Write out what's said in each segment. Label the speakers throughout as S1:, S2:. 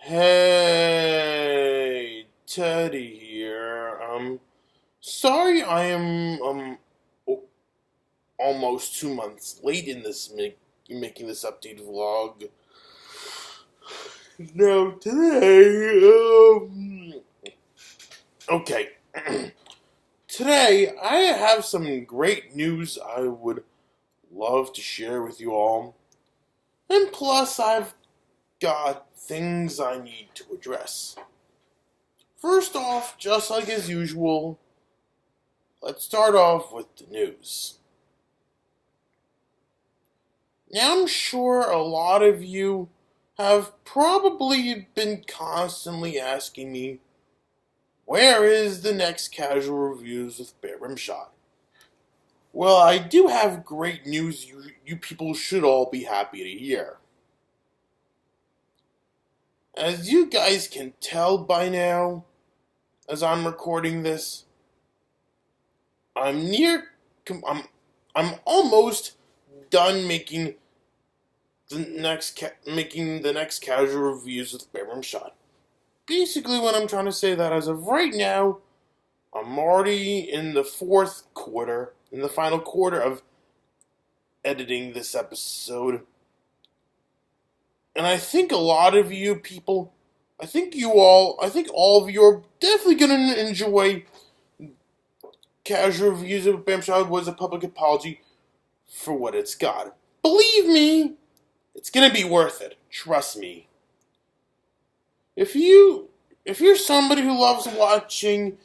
S1: Hey, Teddy here. Sorry I am almost 2 months late in making this update vlog. No, today, okay. Today I have some great news I would love to share with you all, and plus I've got things I need to address. First off, just like as usual, let's start off with the news. Now, I'm sure a lot of you have probably been constantly asking me, where is the next casual reviews with bearRimshot? Well, I do have great news you people should all be happy to hear. As you guys can tell by now, as I'm recording this, I'm almost done making the next casual reviews with bearRimshot. Basically, what I'm trying to say that as of right now, I'm already in the final quarter of editing this episode. And I think a lot of you people, I think all of you are definitely going to enjoy casual reviews of bearRimshot was a public apology for what it's got. Believe me, it's going to be worth it. Trust me. If you're somebody who loves watching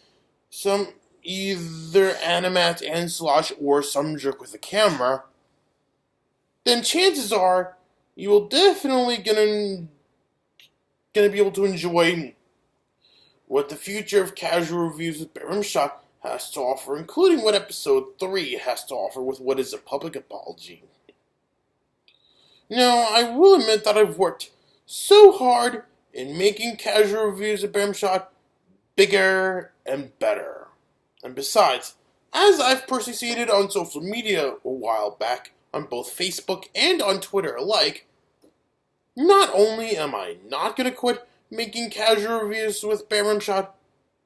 S1: some either animat and slash or some jerk with a camera, then chances are you will definitely gonna be able to enjoy what the future of casual reviews with bearRimshot has to offer, including what episode 3 has to offer with what is a public apology. Now, I will admit that I've worked so hard in making casual reviews of bearRimshot bigger and better. And besides, as I've personally stated on social media a while back, on both Facebook and on Twitter alike, not only am I not going to quit making casual reviews with bearRimshot,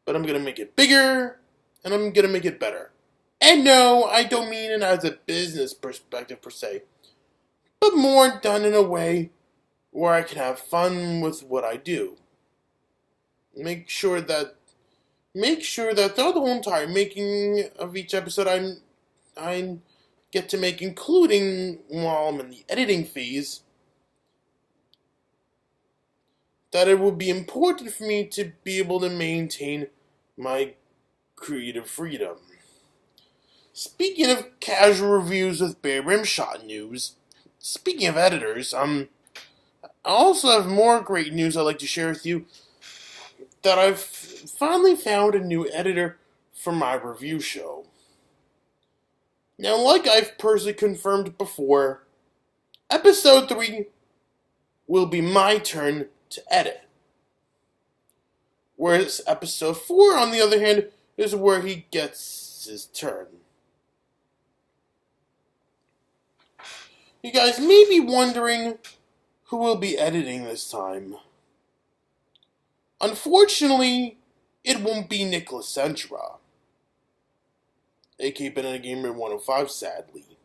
S1: but I'm going to make it bigger, and I'm going to make it better. And no, I don't mean it as a business perspective per se, but more done in a way where I can have fun with what I do. Make sure that throughout the whole entire making of each episode I get to make, including while I'm in the editing phase, that it would be important for me to be able to maintain my creative freedom. Speaking of casual reviews with bearRimshot news, speaking of editors, I also have more great news I'd like to share with you, that I've finally found a new editor for my review show. Now, like I've personally confirmed before, episode 3 will be my turn to edit. Whereas episode 4, on the other hand, is where he gets his turn. You guys may be wondering who will be editing this time. Unfortunately, it won't be Nicholas Centra, aka Banana Gamer 105, sadly.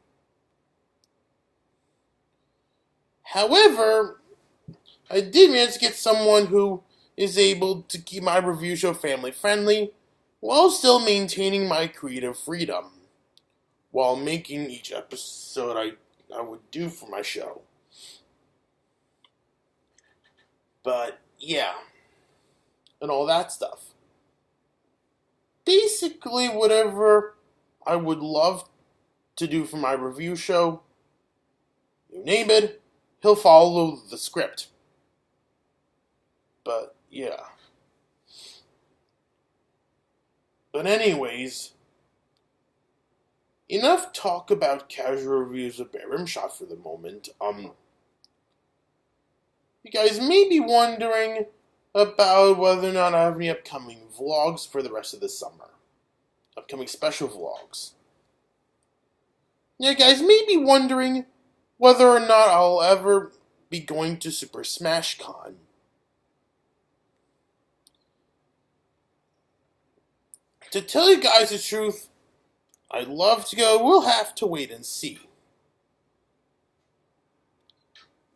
S1: However, I did manage to get someone who is able to keep my review show family friendly while still maintaining my creative freedom while making each episode I would do for my show. But yeah, and all that stuff. Basically, whatever I would love to do for my review show, you name it, he'll follow the script. But yeah. But anyways, enough talk about casual reviews of bearRimshot for the moment. You guys may be wondering about whether or not I have any upcoming vlogs for the rest of the summer. Upcoming special vlogs. You guys may be wondering whether or not I'll ever be going to Super Smash Con. To tell you guys the truth, I'd love to go. We'll have to wait and see.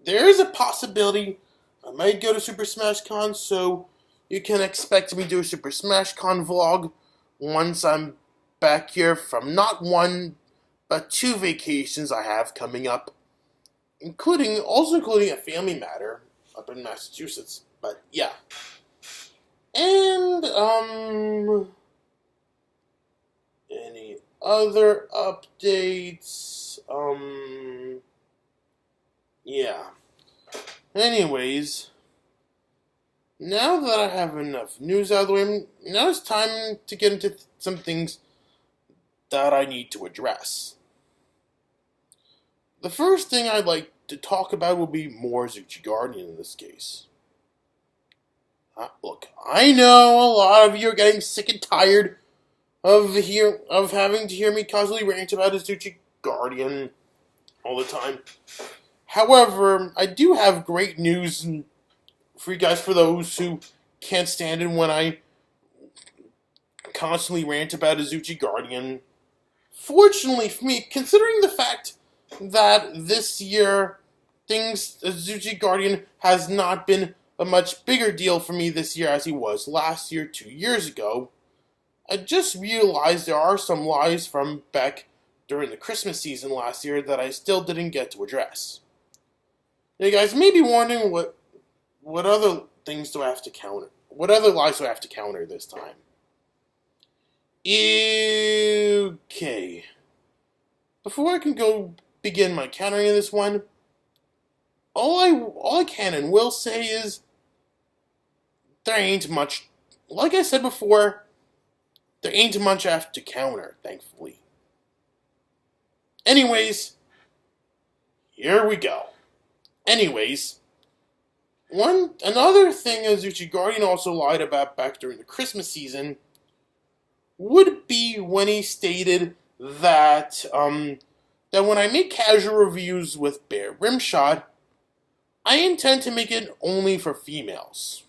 S1: There is a possibility I might go to Super Smash Con, so you can expect me to do a Super Smash Con vlog once I'm back here from not one, but 2 vacations I have coming up, including a family matter up in Massachusetts. But yeah. And, any other updates? Yeah. Anyways, now that I have enough news out of the way, now it's time to get into some things that I need to address. The first thing I'd like to talk about will be more AzuchiGuardian in this case. Look, I know a lot of you are getting sick and tired of having to hear me constantly rant about AzuchiGuardian all the time. However, I do have great news for you guys, for those who can't stand it when I constantly rant about AzuchiGuardian. Fortunately for me, considering the fact that this year AzuchiGuardian has not been a much bigger deal for me this year as he was last year, 2 years ago, I just realized there are some lies from back during the Christmas season last year that I still didn't get to address. You guys may be wondering what other things do I have to counter? What other lies do I have to counter this time? Okay. Before I can begin my countering of this one, all I can and will say is there ain't much. Like I said before, there ain't much I have to counter, thankfully. Anyways, here we go. Anyways, another thing AzuchiGuardian also lied about back during the Christmas season would be when he stated that that when I make casual reviews with bearRimshot, I intend to make it only for females.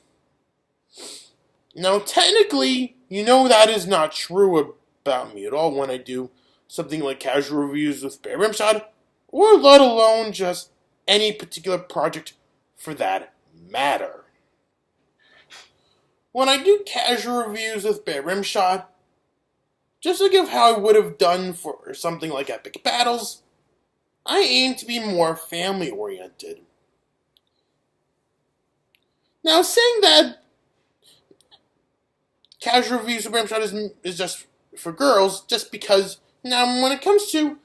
S1: Now, technically, you know that is not true about me at all when I do something like casual reviews with bearRimshot, or let alone just any particular project for that matter. When I do casual reviews with bearRimshot, just like of how I would have done for something like Epic Battles, I aim to be more family-oriented. Now, saying that casual reviews of bearRimshot is just for girls, just because, now when it comes to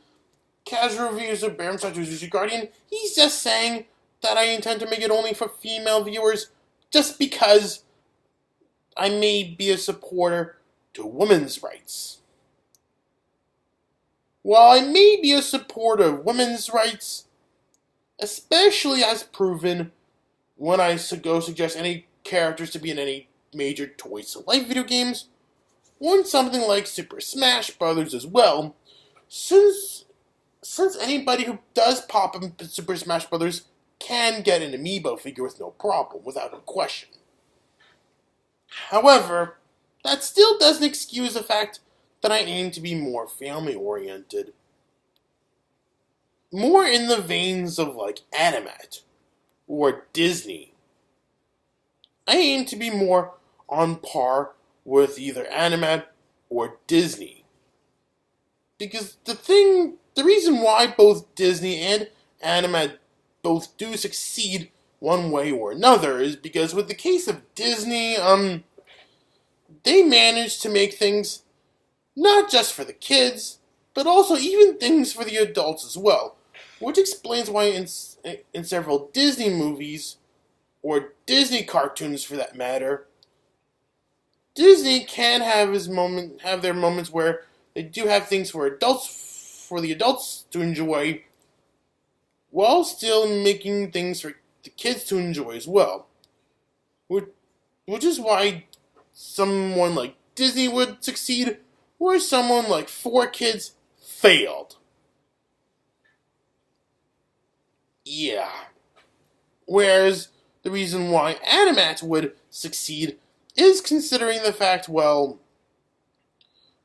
S1: casual reviews of bearRimshot to AzuchiGuardian, he's just saying that I intend to make it only for female viewers, just because I may be a supporter to women's rights. While I may be a supporter of women's rights, especially as proven when I go suggest any characters to be in any major Toys to Life video games, or in something like Super Smash Bros. As well, since anybody who does pop in Super Smash Bros. Can get an amiibo figure with no problem, without a question. However, that still doesn't excuse the fact that I aim to be more family-oriented. More in the veins of like Animat or Disney. I aim to be more on par with either Animat or Disney. Because the reason why both Disney and Animat both do succeed one way or another is because with the case of Disney, they manage to make things not just for the kids, but also even things for the adults as well, which explains why in several Disney movies, or Disney cartoons for that matter, Disney can have their moments where they do have things for the adults to enjoy, while still making things for the kids to enjoy as well. Which is why someone like Disney would succeed, where someone like 4Kids failed. Yeah. Whereas the reason why Animat would succeed is considering the fact, well,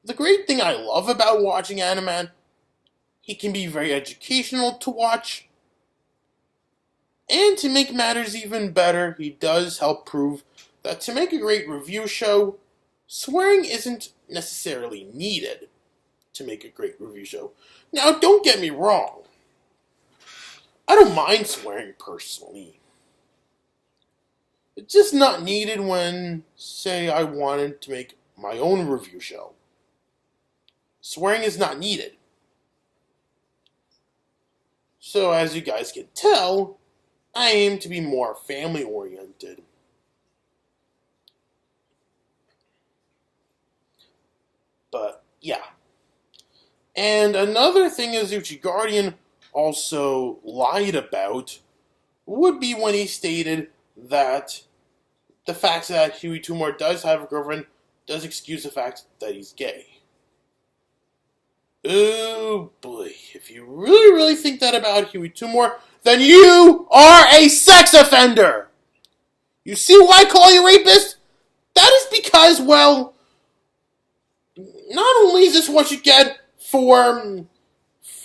S1: the great thing I love about watching anime, he can be very educational to watch. And to make matters even better, he does help prove that to make a great review show, swearing isn't necessarily needed to make a great review show. Now, don't get me wrong. I don't mind swearing personally. It's just not needed when, say, I wanted to make my own review show. Swearing is not needed. So, as you guys can tell, I aim to be more family-oriented. But, yeah. And another thing AzuchiGuardian also lied about would be when he stated that the fact that Huey Tumor does have a girlfriend does excuse the fact that he's gay. Oh boy, if you really think that about Huey Tumor, then you are a sex offender! You see why I call you a rapist? That is because, well, not only is this what you get for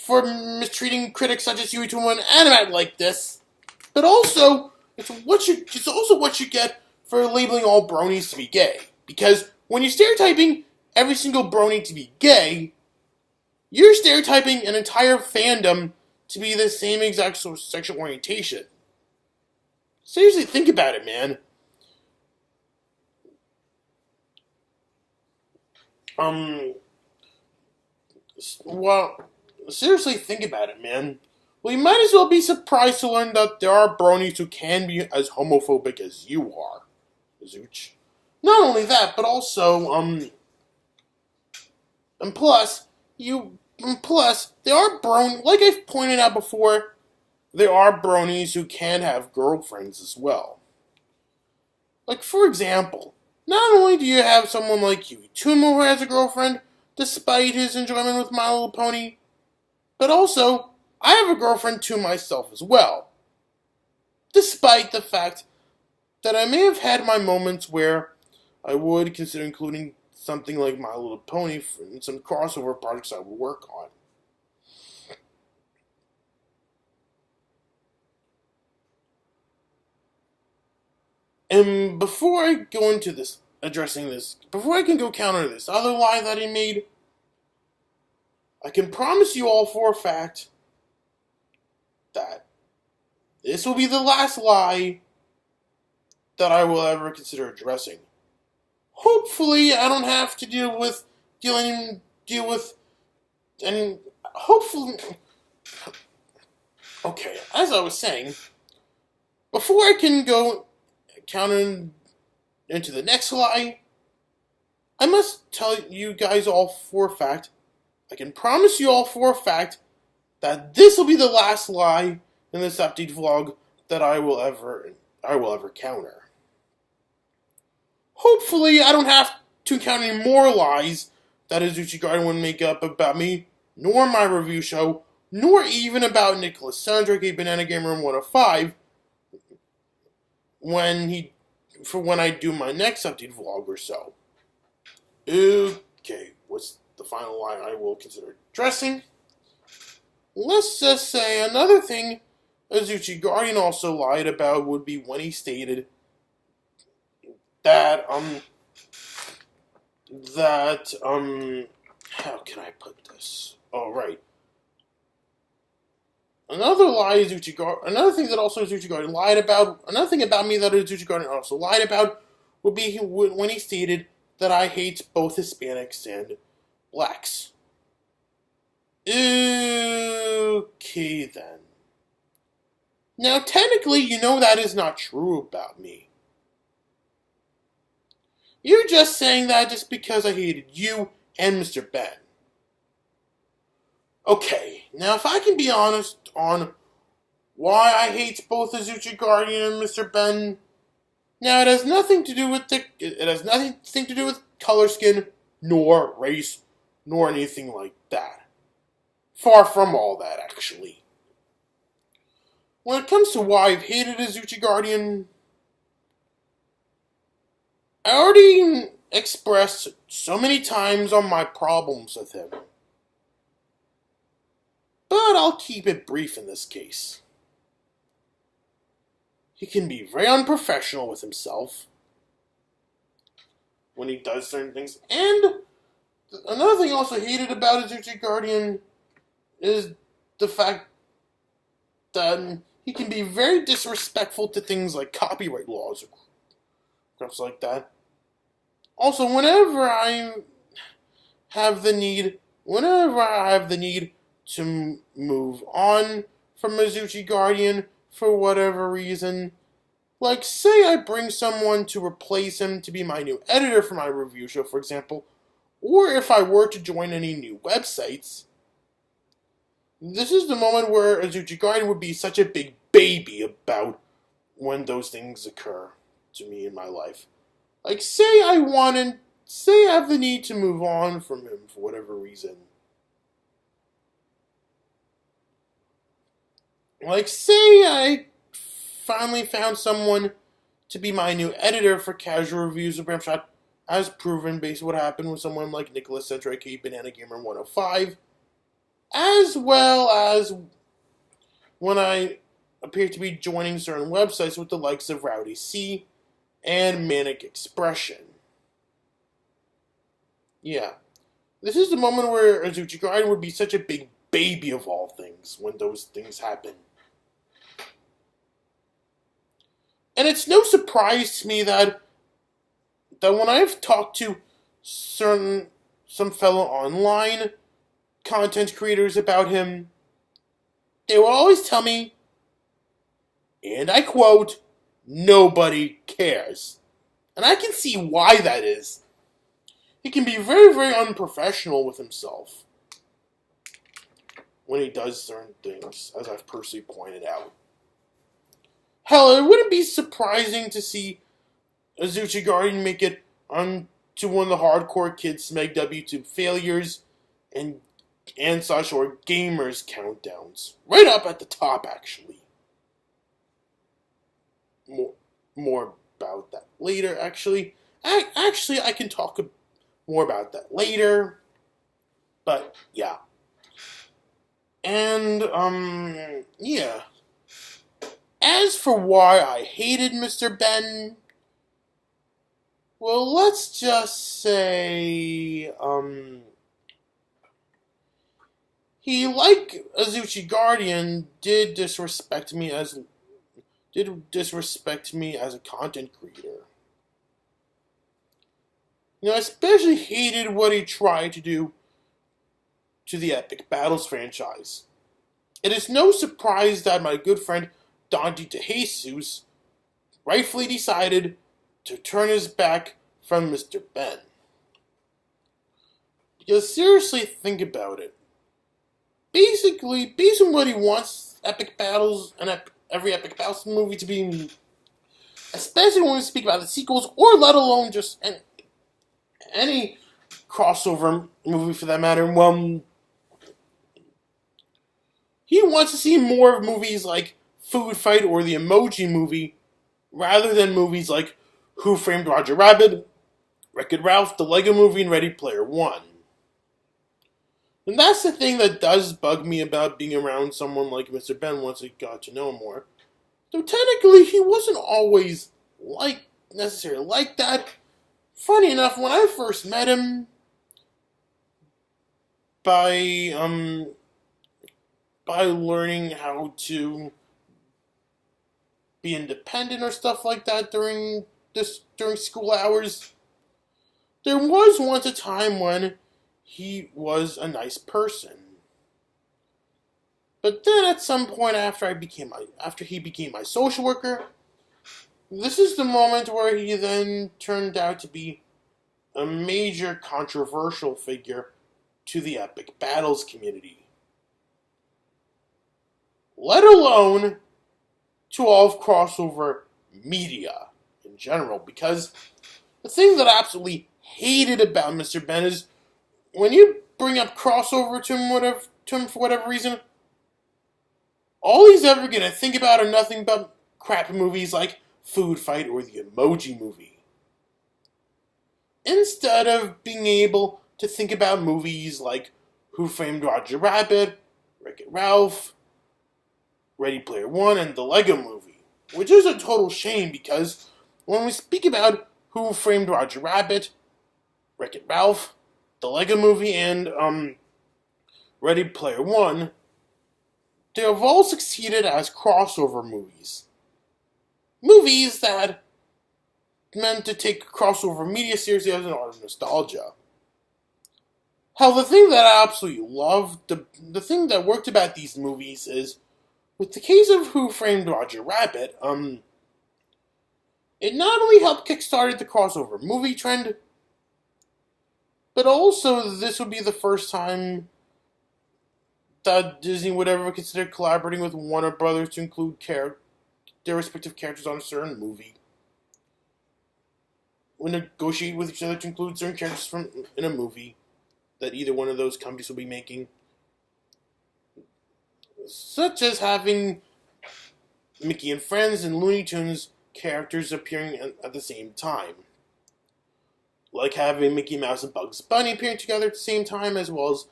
S1: mistreating critics such as Huey Tumor and anime like this, but also it's also what you get for labeling all bronies to be gay. Because when you're stereotyping every single brony to be gay, you're stereotyping an entire fandom to be the same exact sexual orientation. Seriously, think about it, man. Well, seriously, think about it, man. Well, you might as well be surprised to learn that there are bronies who can be as homophobic as you are, Azuch. Not only that, but also, and plus, there are like I've pointed out before, there are bronies who can have girlfriends as well. Like, for example, not only do you have someone like Huey Tumor who has a girlfriend, despite his enjoyment with My Little Pony, but also, I have a girlfriend to myself as well. Despite the fact that I may have had my moments where I would consider including something like My Little Pony in some crossover projects I would work on. And before I go into this, before I can go counter this other lie that he made, I can promise you all for a fact that this will be the last lie that I will ever consider addressing. Hopefully, I don't have to deal with hopefully. Okay, as I was saying, before I can go counter into the next lie, I must tell you guys all for a fact, I can promise you all for a fact, that this will be the last lie in this update vlog that I will ever counter. Hopefully, I don't have to encounter any more lies that AzuchiGuardian would make up about me, nor my review show, nor even about Nicholas Sandra, aka Banana Gamer 105, when I do my next update vlog or so. Okay, what's the final lie I will consider addressing? Let's just say another thing AzuchiGuardian also lied about would be when he stated that, how can I put this? Oh, right. Another thing about me that AzuchiGuardian also lied about would be when he stated that I hate both Hispanics and blacks. Okay, then. Now, technically, you know that is not true about me. You're just saying that just because I hated you and Mr. Ben. Okay, now if I can be honest on why I hate both AzuchiGuardian and Mr. Ben, now it has nothing to do with color skin, nor race, nor anything like that. Far from all that, actually. When it comes to why I've hated AzuchiGuardian, I already expressed so many times on my problems with him. But I'll keep it brief in this case. He can be very unprofessional with himself when he does certain things. And another thing I also hated about AzuchiGuardian is the fact that he can be very disrespectful to things like copyright laws or stuff like that. Also, whenever I have the need to move on from AzuchiGuardian for whatever reason, like say I bring someone to replace him to be my new editor for my review show, for example, or if I were to join any new websites, this is the moment where AzuchiGuardian would be such a big baby about when those things occur to me in my life. Like, say I have the need to move on from him for whatever reason. Like, say I finally found someone to be my new editor for casual reviews of bearRimshot, as proven based on what happened with someone like Nicholas Centro, aka Banana Gamer 105, as well as when I appear to be joining certain websites with the likes of Rowdy C and Manic Expression. Yeah. This is the moment where AzuchiGuardian would be such a big baby of all things when those things happen. And it's no surprise to me that when I've talked to some fellow online content creators about him, they will always tell me, and I quote, "Nobody cares." And I can see why that is. He can be very, very unprofessional with himself when he does certain things, as I've personally pointed out. Hell, it wouldn't be surprising to see AzuchiGuardian make it onto one of the hardcore kids Smeg YouTube failures and such, or gamers countdowns. Right up at the top, actually. More about that later, actually. I can talk more about that later. But, yeah. And, yeah. As for why I hated Mr. Ben, well, let's just say, he, like AzuchiGuardian, did disrespect me as a content creator. You know, I especially hated what he tried to do to the Epic Battles franchise. It is no surprise that my good friend Dante DeJesus rightfully decided to turn his back from Mr. Ben. Because seriously, think about it. Basically, based on what he wants Epic Battles and every Epic Battles movie to be, especially when we speak about the sequels, or let alone just any crossover movie for that matter, well, he wants to see more of movies like Food Fight or the Emoji Movie, rather than movies like Who Framed Roger Rabbit, Wreck-It Ralph, The Lego Movie, and Ready Player One. And that's the thing that does bug me about being around someone like Mr. Ben once I got to know him more. Though technically, he wasn't always necessarily like that. Funny enough, when I first met him, by learning how to be independent or stuff like that during school hours, there was once a time when he was a nice person. But then at some point after he became my social worker, this is the moment where he then turned out to be a major controversial figure to the Epic Battles community. Let alone to all of crossover media in general, because the thing that I absolutely hated about Mr. Ben is when you bring up crossover to him for whatever reason, all he's ever going to think about are nothing but crap movies like Food Fight or the Emoji Movie. instead of being able to think about movies like Who Framed Roger Rabbit, Wreck-It Ralph, Ready Player One, and the Lego Movie. Which is a total shame because when we speak about Who Framed Roger Rabbit, Wreck-It Ralph, the Lego Movie, and Ready Player One, they have all succeeded as crossover movies. Movies that meant to take crossover media seriously as an art of nostalgia. Hell, the thing that I absolutely love, the thing that worked about these movies is, with the case of Who Framed Roger Rabbit, it not only helped kickstart the crossover movie trend, but also this would be the first time that Disney would ever consider collaborating with Warner Brothers to include their respective characters on a certain movie. Would negotiate with each other to include certain characters in a movie that either one of those companies will be making. Such as having Mickey and Friends and Looney Tunes characters appearing at the same time. Like having Mickey Mouse and Bugs Bunny appearing together at the same time, as well as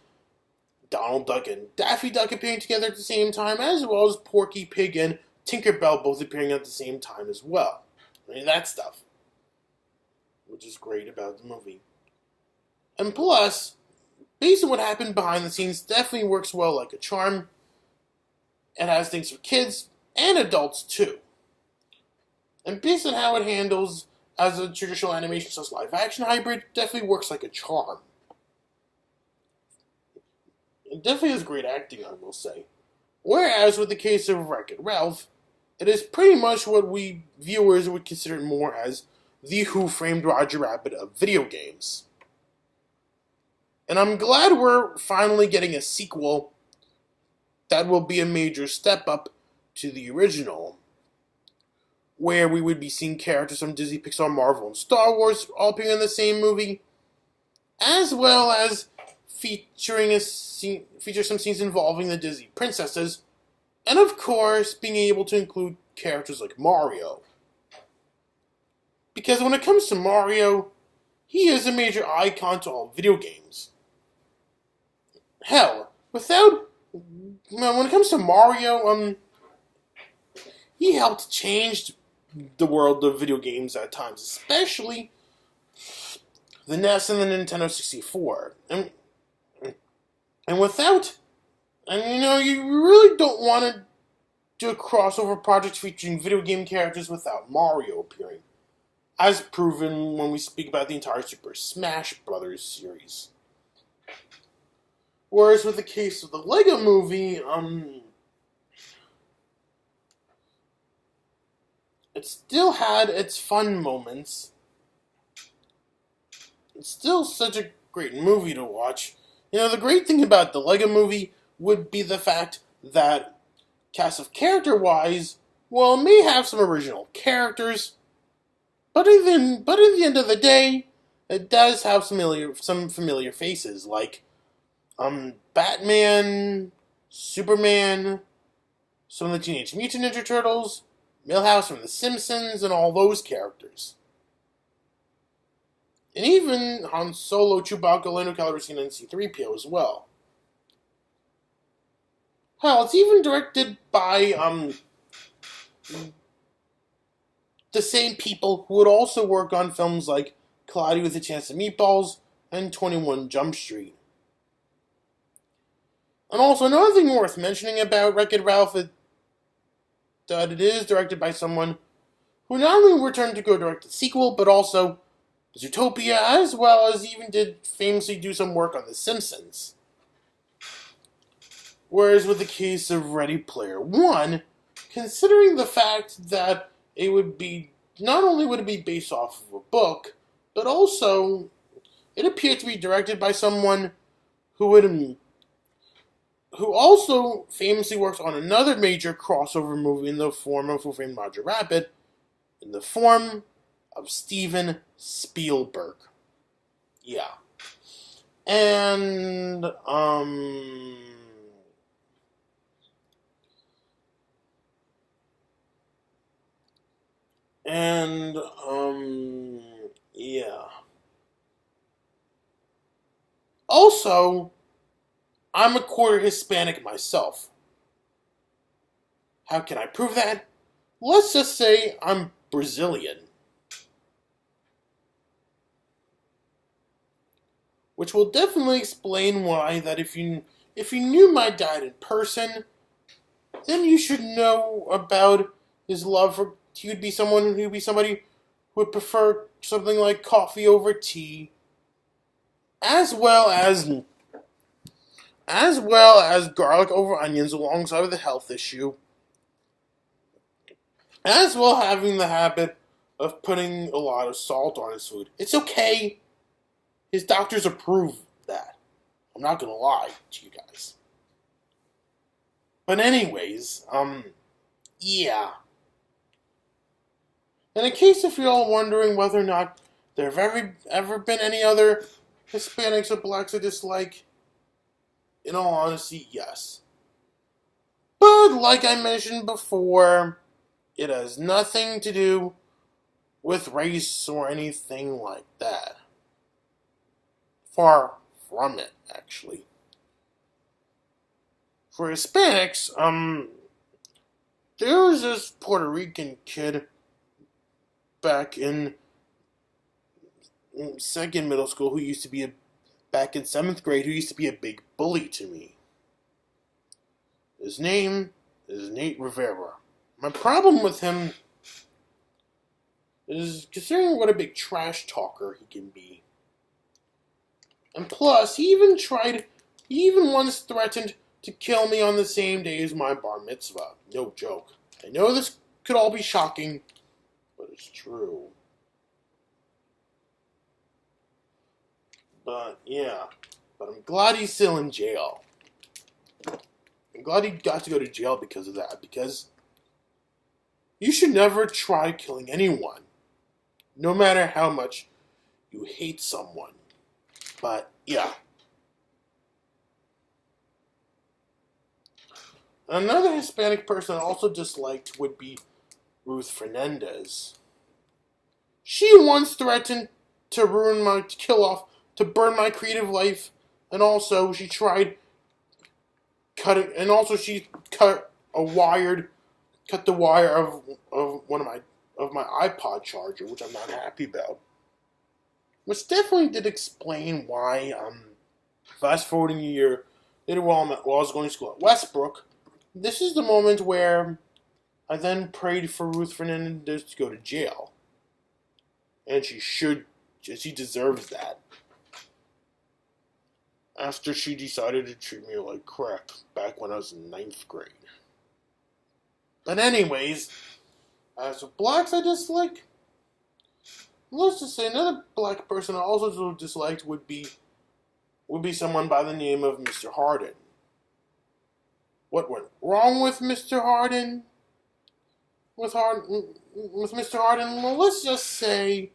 S1: Donald Duck and Daffy Duck appearing together at the same time, as well as Porky Pig and Tinkerbell both appearing at the same time as well. I mean, that stuff. Which is great about the movie. And plus, based on what happened behind the scenes, definitely works well like a charm. It has things for kids and adults too. And based on how it handles as a traditional animation / live action hybrid, definitely works like a charm. It definitely has great acting, I will say. Whereas with the case of Wreck-It Ralph, it is pretty much what we viewers would consider more as the Who Framed Roger Rabbit of video games. And I'm glad we're finally getting a sequel that will be a major step up to the original, where we would be seeing characters from Disney, Pixar, Marvel, and Star Wars all appearing in the same movie, as well as feature some scenes involving the Disney princesses, and of course, being able to include characters like Mario. Because when it comes to Mario, he is a major icon to all video games. Hell, when it comes to Mario, he helped change the world of video games at times, especially the NES and the Nintendo 64. And without, you really don't want to do a crossover project featuring video game characters without Mario appearing, as proven when we speak about the entire Super Smash Bros. Series. Whereas with the case of the Lego Movie, it still had its fun moments. It's still such a great movie to watch. The great thing about the Lego Movie would be the fact that, cast of character-wise, well, it may have some original characters, but at the end of the day, it does have some familiar faces, like Batman, Superman, some of the Teenage Mutant Ninja Turtles, Milhouse from The Simpsons, and all those characters. And even Han Solo, Chewbacca, Lando Calrissian, and C-3PO as well. Hell, it's even directed by the same people who would also work on films like Cloudy with a Chance of Meatballs and 21 Jump Street. And also, another thing worth mentioning about Wreck-It Ralph is that it is directed by someone who not only returned to go direct the sequel, but also Zootopia, as well as even did famously do some work on The Simpsons. Whereas with the case of Ready Player One, considering the fact that it would be, not only would it be based off of a book, but also it appeared to be directed by someone who also famously worked on another major crossover movie in the form of Who Framed Roger Rabbit, in the form of Steven Spielberg. Yeah. And, yeah. Also, I'm a quarter Hispanic myself. How can I prove that? Let's just say I'm Brazilian. Which will definitely explain why that if you knew my dad in person, then you should know about his love for he'd be somebody who would prefer something like coffee over tea, as well as garlic over onions alongside with the health issue, as well having the habit of putting a lot of salt on his food. It's okay. His doctors approve that. I'm not gonna lie to you guys. But anyways, yeah. And in case if you're all wondering whether or not there have ever been any other Hispanics or blacks I dislike, in all honesty, yes. But like I mentioned before, it has nothing to do with race or anything like that. Far from it, actually. For Hispanics, there was this Puerto Rican kid back in second middle school who used to be back in 7th grade who used to be a big bully to me. His name is Nate Rivera. My problem with him is considering what a big trash talker he can be. And plus, he even once threatened to kill me on the same day as my bar mitzvah. No joke. I know this could all be shocking, but it's true. But, yeah. But I'm glad he's still in jail. I'm glad he got to go to jail because of that. Because you should never try killing anyone. No matter how much you hate someone. But, yeah. Another Hispanic person I also disliked would be Ruth Fernandez. She once threatened to burn my creative life, and also she cut the wire of my iPod charger, which I'm not happy about. Which definitely did explain why, fast forwarding a year later while I was going to school at Westbrook, this is the moment where I then prayed for Ruth Fernandez to go to jail. And she deserves that. After she decided to treat me like crap back when I was in 9th grade. But anyways, as for blacks I dislike, let's just say another black person I also disliked would be someone by the name of Mr. Harden. What went wrong with Mr. Harden? With Mr. Harden? Well, let's just say,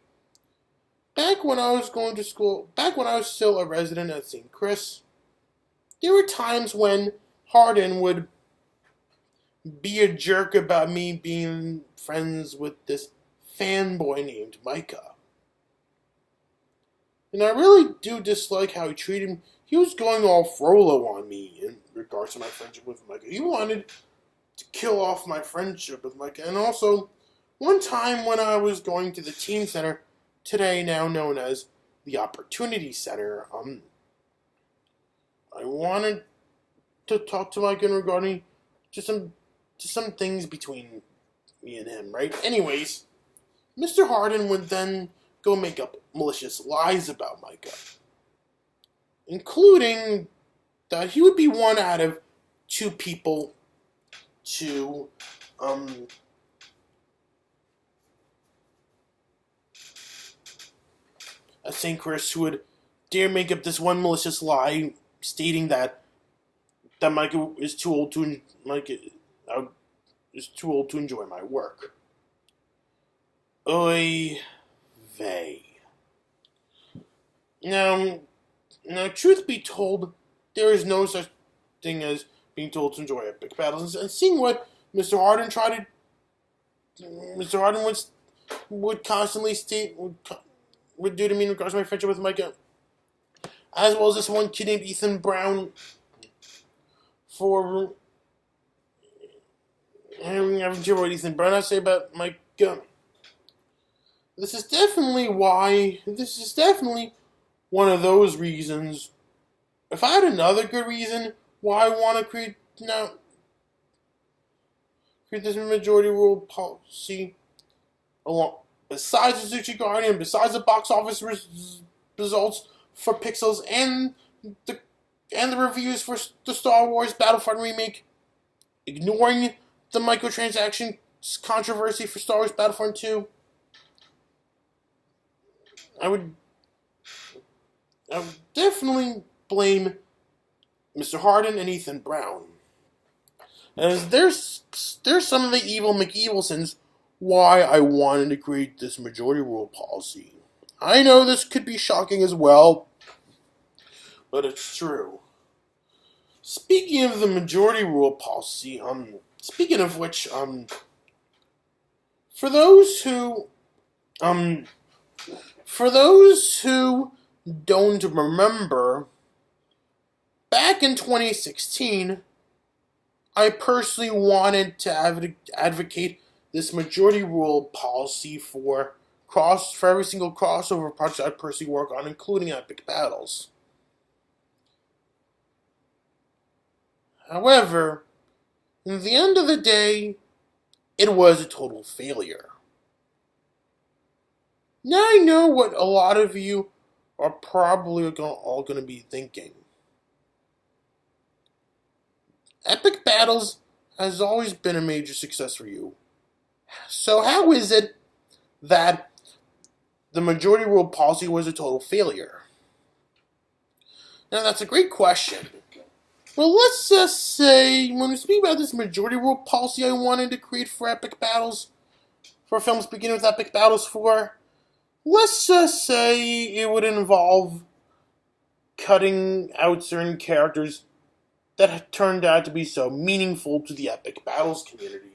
S1: back when I was going to school, back when I was still a resident at St. Chris, there were times when Harden would be a jerk about me being friends with this fanboy named Micah. And I really do dislike how he treated him. He was going all Frollo on me in regards to my friendship with Micah. He wanted to kill off my friendship with Micah. And also, one time when I was going to the teen center, today now known as the Opportunity Center, I wanted to talk to Micah regarding to some things between me and him, right? Anyways, Mr. Harden would then go make up malicious lies about Micah, including that he would be one out of 2 people to at St. Chris who would dare make up this one malicious lie stating that Micah is too old to enjoy my work. Oy vey. Now, truth be told, there is no such thing as being told to enjoy epic battles. And seeing what Mr. Harden would constantly state would do to me in regards to my friendship with Micah, as well as this one kid named Ethan Brown for... I haven't sure what Ethan Brown has to say about Mike. This is definitely one of those reasons. If I had another good reason why I want to create this majority rule policy, besides AzuchiGuardian, besides the box office results for Pixels and the reviews for the Star Wars Battlefront remake, ignoring the microtransaction controversy for Star Wars Battlefront 2, I would definitely blame Mr. Harden and Ethan Brown, as there's some of the evil McEvilsons why I wanted to create this majority rule policy. I know this could be shocking as well, but it's true. Speaking of the majority rule policy, speaking of which, for those who don't remember, back in 2016, I personally wanted to advocate this majority rule policy for every single crossover project I personally work on, including Epic Battles. However, in the end of the day, it was a total failure. Now I know what a lot of you are probably all going to be thinking. Epic Battles has always been a major success for you. So how is it that the majority rule policy was a total failure? Now that's a great question. Well, let's just say, when we speak about this majority rule policy I wanted to create for Epic Battles, for films beginning with Epic Battles 4, let's just say it would involve cutting out certain characters that have turned out to be so meaningful to the Epic Battles community.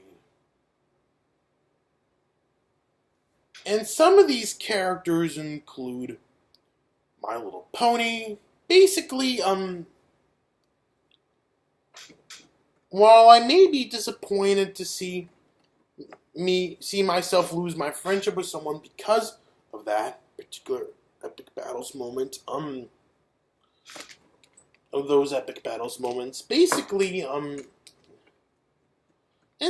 S1: And some of these characters include My Little Pony. Basically, while I may be disappointed to see myself lose my friendship with someone because of that particular Epic Battles moment, of those Epic Battles moments, basically, and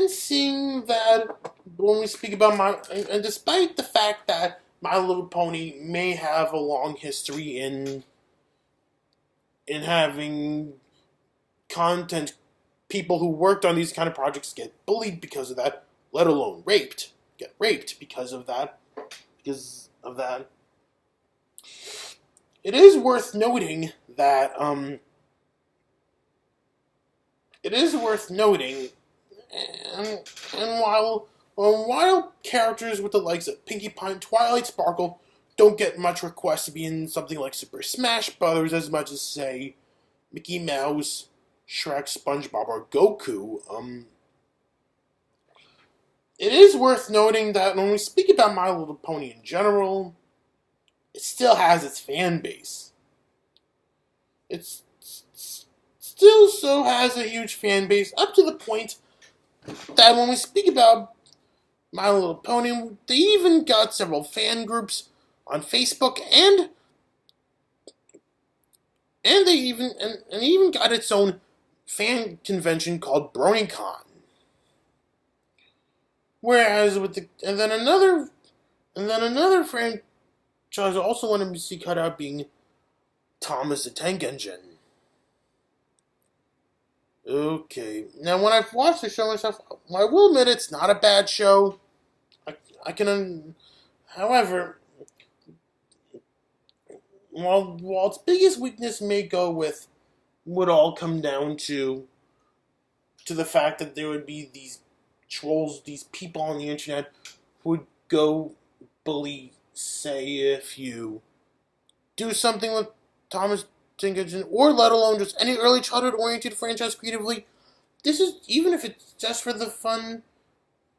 S1: seeing that when we speak about and despite the fact that My Little Pony may have a long history in having content, people who worked on these kind of projects get bullied because of that, let alone get raped because of that. It is worth noting that, and while characters with the likes of Pinkie Pie and Twilight Sparkle don't get much requests to be in something like Super Smash Brothers as much as, say, Mickey Mouse, Shrek, SpongeBob, or Goku, it is worth noting that when we speak about My Little Pony in general, it still has its fan base. It still so has a huge fan base, up to the point that when we speak about My Little Pony, they even got several fan groups on Facebook, and they even got its own fan convention called BronyCon. Whereas and then another franchise I also wanted to see cut out being Thomas the Tank Engine. Okay, now when I've watched the show myself, I will admit it's not a bad show. However, while its biggest weakness would all come down to the fact that there would be these trolls, these people on the internet who would go bully, say, if you do something with Thomas Tank Engine, or let alone just any early childhood-oriented franchise creatively. This is, even if it's just for the fun,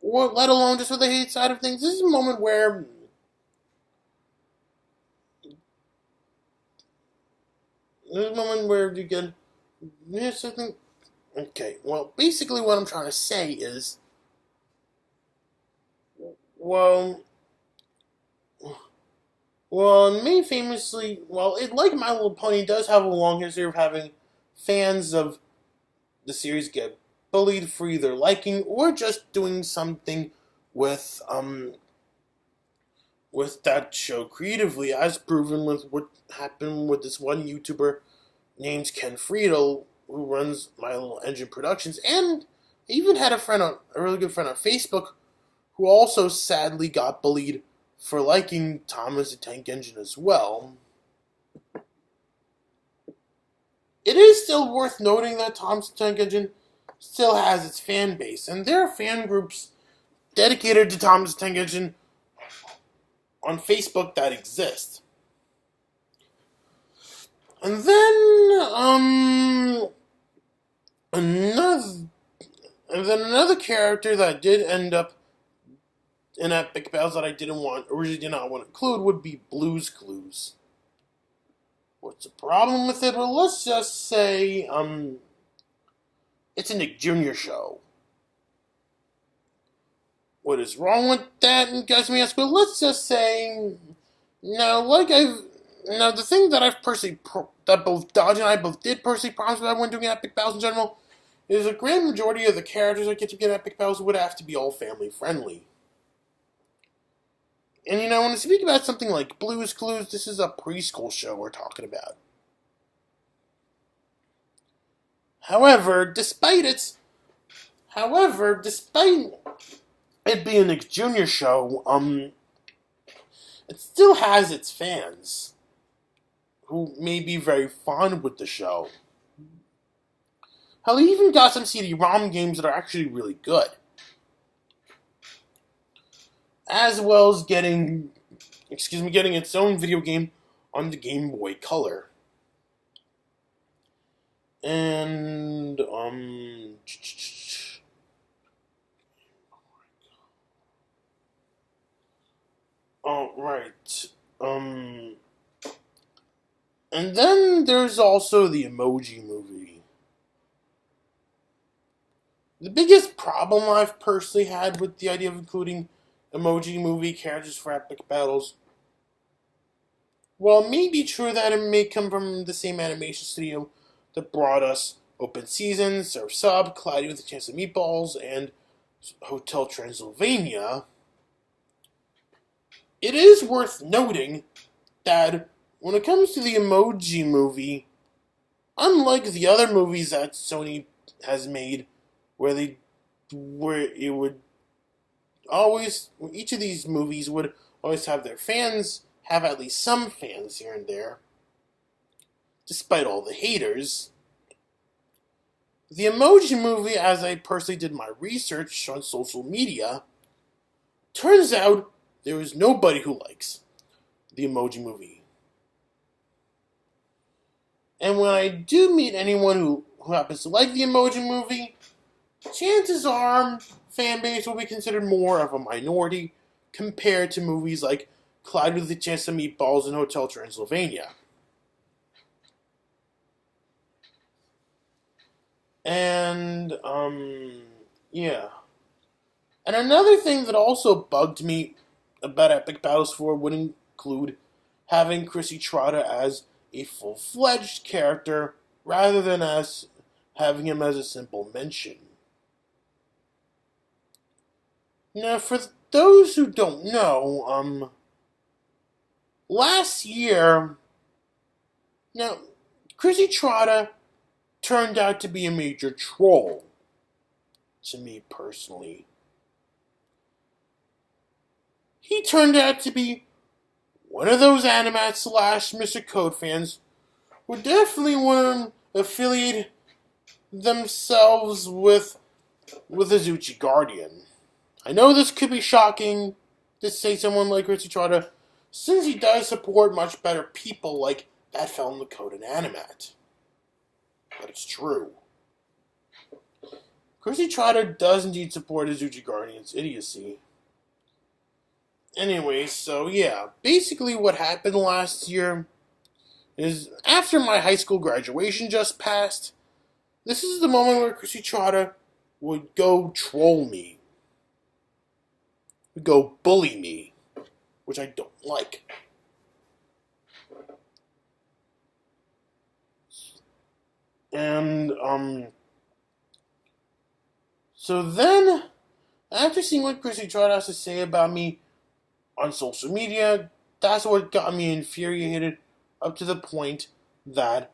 S1: or let alone just for the hate side of things, this is a moment where There's a moment where you get something. Okay, well, basically what I'm trying to say is, well, me famously, like My Little Pony does have a long history of having fans of the series get bullied for either liking or just doing something with that show creatively, as proven with what happened with this one YouTuber named Ken Friedel, who runs My Little Engine Productions, and even had a really good friend on Facebook, who also sadly got bullied for liking Thomas the Tank Engine as well. It is still worth noting that Thomas the Tank Engine still has its fan base, and there are fan groups dedicated to Thomas the Tank Engine on Facebook that exist. And then, another character that did end up in Epic Battles that I originally did not want to include would be Blue's Clues. What's the problem with it? Well, let's just say, it's a Nick Jr. show. What is wrong with that? You guys may ask, well, let's just say, the thing that I've personally, that both Dodge and I both did personally promise about when doing Epic Battles in general, is a grand majority of the characters that get to get Epic Battles would have to be all family friendly. And when I speak about something like Blue's Clues, this is a preschool show we're talking about. However, despite it being a Nick Jr. show, it still has its fans who may be very fond with the show. Hell, they even got some CD-ROM games that are actually really good. As well as getting its own video game on the Game Boy Color. And, alright. And then there's also the Emoji Movie. The biggest problem I've personally had with the idea of including Emoji Movie characters for Epic Battles, while it may be true that it may come from the same animation studio that brought us Open Season, Surf's Up, Cloudy with a Chance of Meatballs, and Hotel Transylvania, it is worth noting that when it comes to the Emoji Movie, unlike the other movies that Sony has made, each of these movies would always have their fans, have at least some fans here and there, despite all the haters. The Emoji Movie, as I personally did my research on social media, turns out there is nobody who likes the Emoji Movie. And when I do meet anyone who happens to like the Emoji Movie, chances are fan base will be considered more of a minority compared to movies like Cloudy with a Chance of Meatballs and Hotel Transylvania. And, yeah. And another thing that also bugged me about Epic Battles 4 would include having Chrissy Trotta as a full-fledged character rather than as having him as a simple mention. Now, for those who don't know, last year, Chrissy Trotta turned out to be a major troll, to me personally. He turned out to be one of those Animat / Mr. Code fans who definitely want to affiliate themselves with AzuchiGuardian. I know this could be shocking to say someone like Chrissy Trotta, since he does support much better people like that fell in the code in Animat. But it's true. Chrissy Trotta does indeed support AzuchiGuardian's idiocy. Anyway, so yeah, basically what happened last year is after my high school graduation just passed. This is the moment where Chrissy Trotta would go troll me, would go bully me, which I don't like. And, so then, after seeing what Chrissy Trotta has to say about me on social media, that's what got me infuriated up to the point that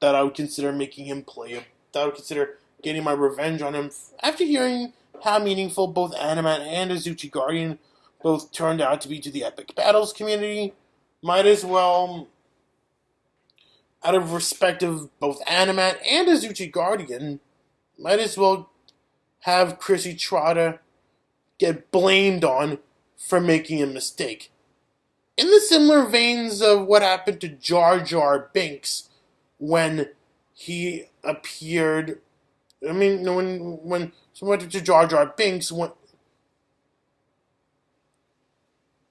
S1: I would consider making him that I would consider getting my revenge on him. After hearing how meaningful both Animat and AzuchiGuardian both turned out to be to the Epic Battles community, might as well, out of respect of both Animat and AzuchiGuardian, might as well have Chrissy Trotta get blamed on for making a mistake. In the similar veins of what happened to Jar Jar Binks when he appeared, when someone went to Jar Jar Binks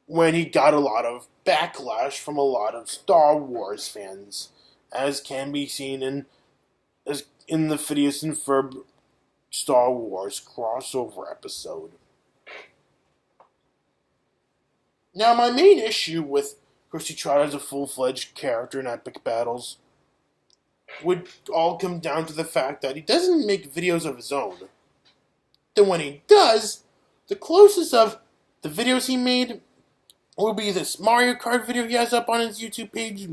S1: when he got a lot of backlash from a lot of Star Wars fans, as can be seen in the Phineas and Ferb Star Wars crossover episode. Now, my main issue with Chrissy Trotta as a full-fledged character in Epic Battles would all come down to the fact that he doesn't make videos of his own. Then when he does, the closest of the videos he made will be this Mario Kart video he has up on his YouTube page,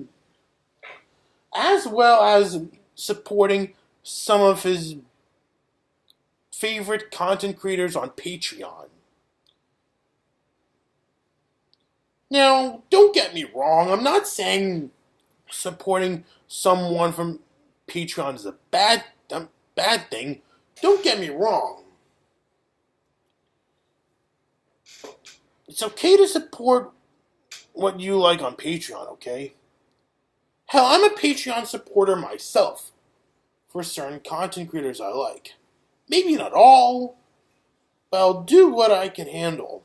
S1: as well as supporting some of his favorite content creators on Patreon. Now, don't get me wrong, I'm not saying supporting someone from Patreon is a bad thing. Don't get me wrong. It's okay to support what you like on Patreon, okay? Hell, I'm a Patreon supporter myself for certain content creators I like. Maybe not all, but I'll do what I can handle,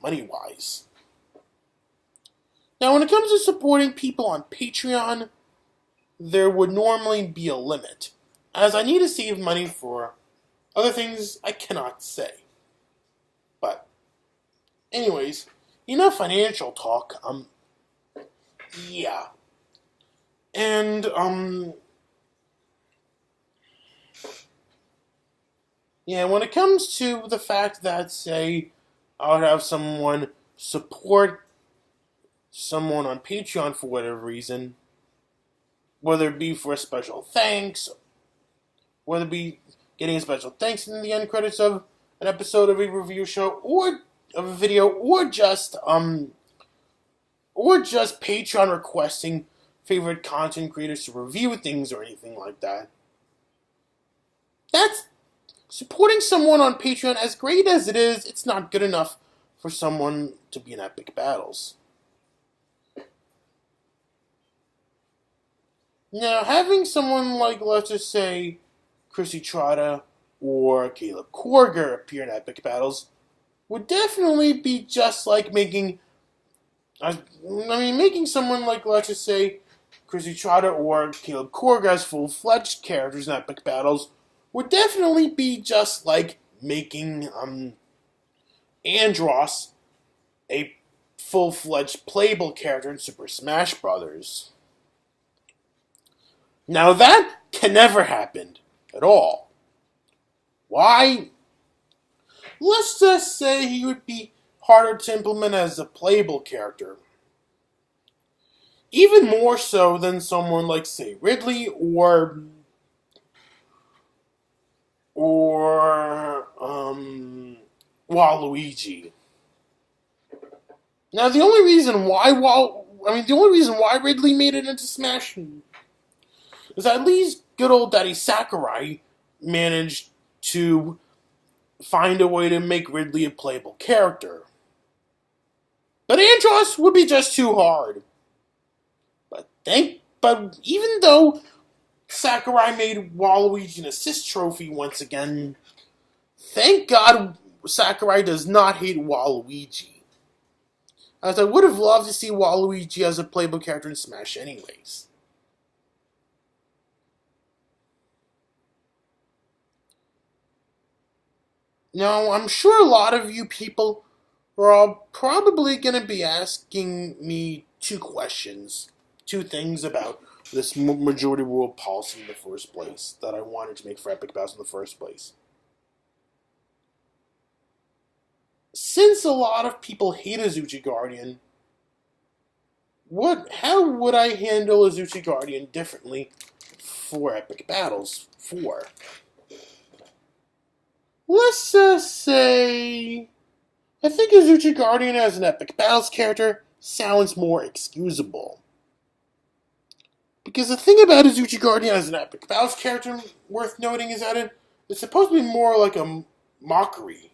S1: money-wise. Now, when it comes to supporting people on Patreon, there would normally be a limit, as I need to save money for other things I cannot say. But, anyways, enough financial talk, yeah. And, yeah, when it comes to the fact that, say, I would have someone support someone on Patreon for whatever reason, whether it be for a special thanks, whether it be getting a special thanks in the end credits of an episode of a review show, or of a video, or just Patreon requesting favorite content creators to review things or anything like that. That's supporting someone on Patreon. As great as it is, it's not good enough for someone to be in Epic Battles. Now, having someone like, let's just say, Chrissy Trotta or Caleb Korger appear in Epic Battles would definitely be just like making someone like, let's just say, Chrissy Trotta or Caleb Korger as full-fledged characters in Epic Battles would definitely be just like making Andros a full-fledged playable character in Super Smash Bros. Now that can never happen at all. Why? Let's just say he would be harder to implement as a playable character. Even more so than someone like, say, Ridley or Waluigi. Now the only reason why Ridley made it into Smash is that at least good old Daddy Sakurai managed to find a way to make Ridley a playable character. But Andros would be just too hard. But even though Sakurai made Waluigi an assist trophy once again, thank God Sakurai does not hate Waluigi. as I would have loved to see Waluigi as a playable character in Smash anyways. Now, I'm sure a lot of you people are all probably going to be asking me two things about this majority rule policy in the first place that I wanted to make for Epic Battles in the first place. Since a lot of people hate AzuchiGuardian, how would I handle AzuchiGuardian differently for Epic Battles 4? Let's just say I think AzuchiGuardian as an Epic Battles character sounds more excusable. Because the thing about AzuchiGuardian as an Epic Battles character worth noting is that it's supposed to be more like a mockery.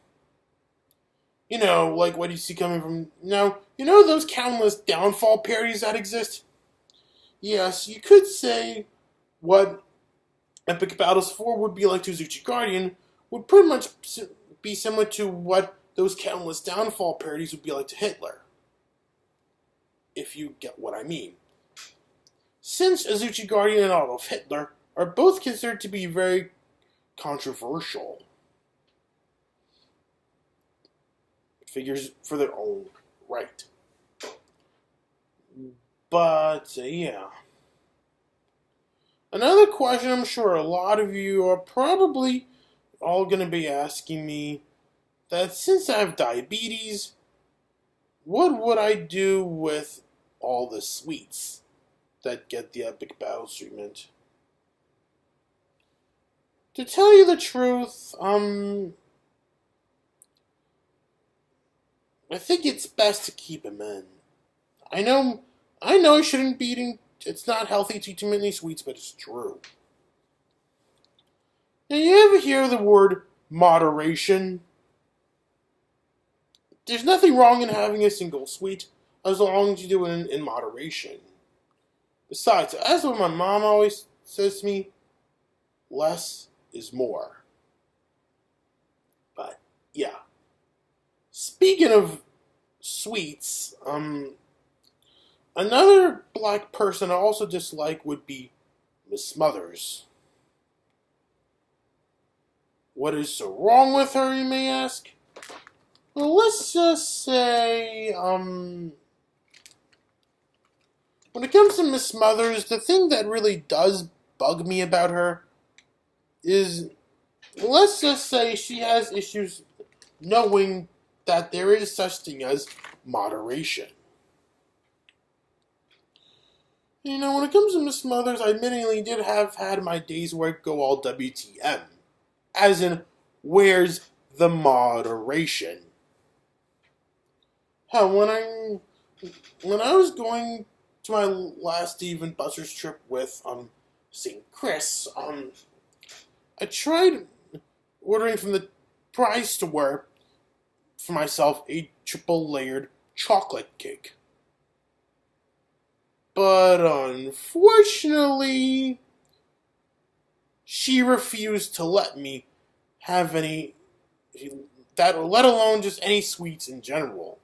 S1: You know, like what you see coming from... Now, you know those countless downfall parodies that exist? Yes, you could say what Epic Battles 4 would be like to AzuchiGuardian would pretty much be similar to what those countless downfall parodies would be like to Hitler. If you get what I mean. Since AzuchiGuardian and Adolf Hitler are both considered to be very controversial figures for their own right. But, yeah. Another question I'm sure a lot of you are probably all going to be asking me that since I have diabetes, what would I do with all the sweets that get the Epic Battles treatment? To tell you the truth, I think it's best to keep them in. I know I shouldn't be eating, it's not healthy to eat too many sweets, but it's true. Now, you ever hear the word moderation? There's nothing wrong in having a single sweet, as long as you do it in moderation. Besides, as what my mom always says to me, less is more. But, yeah. Speaking of sweets, another black person I also dislike would be Miss Smothers. What is so wrong with her, you may ask? Well, let's just say, when it comes to Miss Smothers, the thing that really does bug me about her is, let's just say she has issues knowing that there is such thing as moderation. You know, when it comes to Miss Smothers, I admittedly did have had my days where I go all WTM. As in, where's the moderation? Hell, when I was going to my last Dave and Buster's trip with St. Chris, I tried ordering from the prize store for myself a triple layered chocolate cake. But unfortunately, she refused to let me have any that, or let alone just any sweets in general.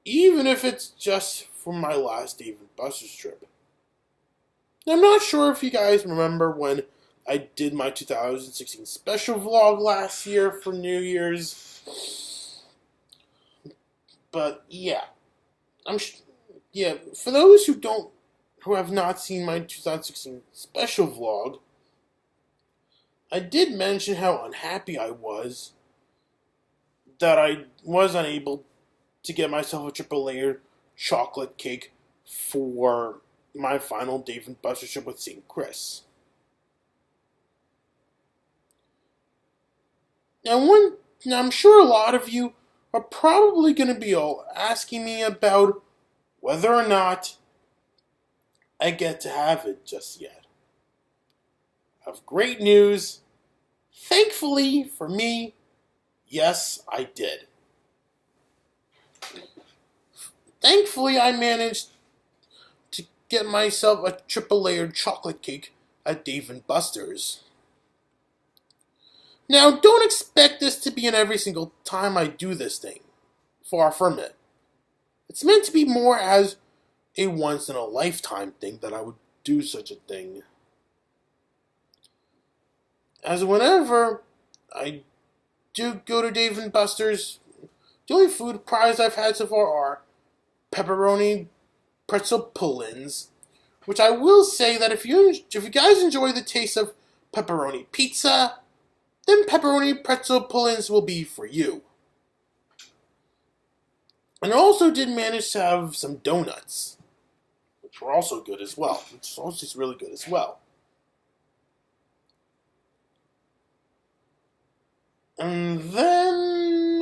S1: Even if it's just for my last Dave and Buster's trip. I'm not sure if you guys remember when I did my 2016 special vlog last year for New Year's. But yeah. For those who have not seen my 2016 special vlog, I did mention how unhappy I was that I was unable to get myself a triple layered chocolate cake for my final Dave and Buster's trip with St. Chris. Now, I'm sure a lot of you are probably going to be all asking me about whether or not I get to have it just yet. I have great news. Thankfully for me, yes, I did. Thankfully, I managed to get myself a triple layered chocolate cake at Dave and Buster's. Now, don't expect this to be in every single time I do this thing. Far from it. It's meant to be more as a once-in-a-lifetime thing that I would do such a thing. As whenever I do go to Dave & Buster's, the only food prize I've had so far are pepperoni pretzel pull-ins, which I will say that if you guys enjoy the taste of pepperoni pizza, then pepperoni pretzel pull-ins will be for you. And I also did manage to have some donuts, which were also good as well. Which is also just really good as well. And then,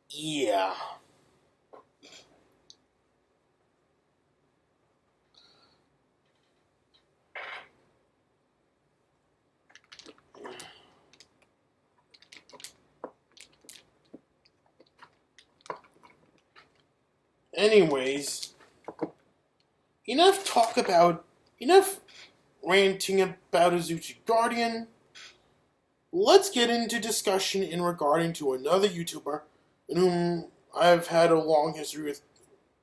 S1: yeah. Anyways, enough ranting about AzuchiGuardian. Let's get into discussion in regarding to another YouTuber in whom I've had a long history with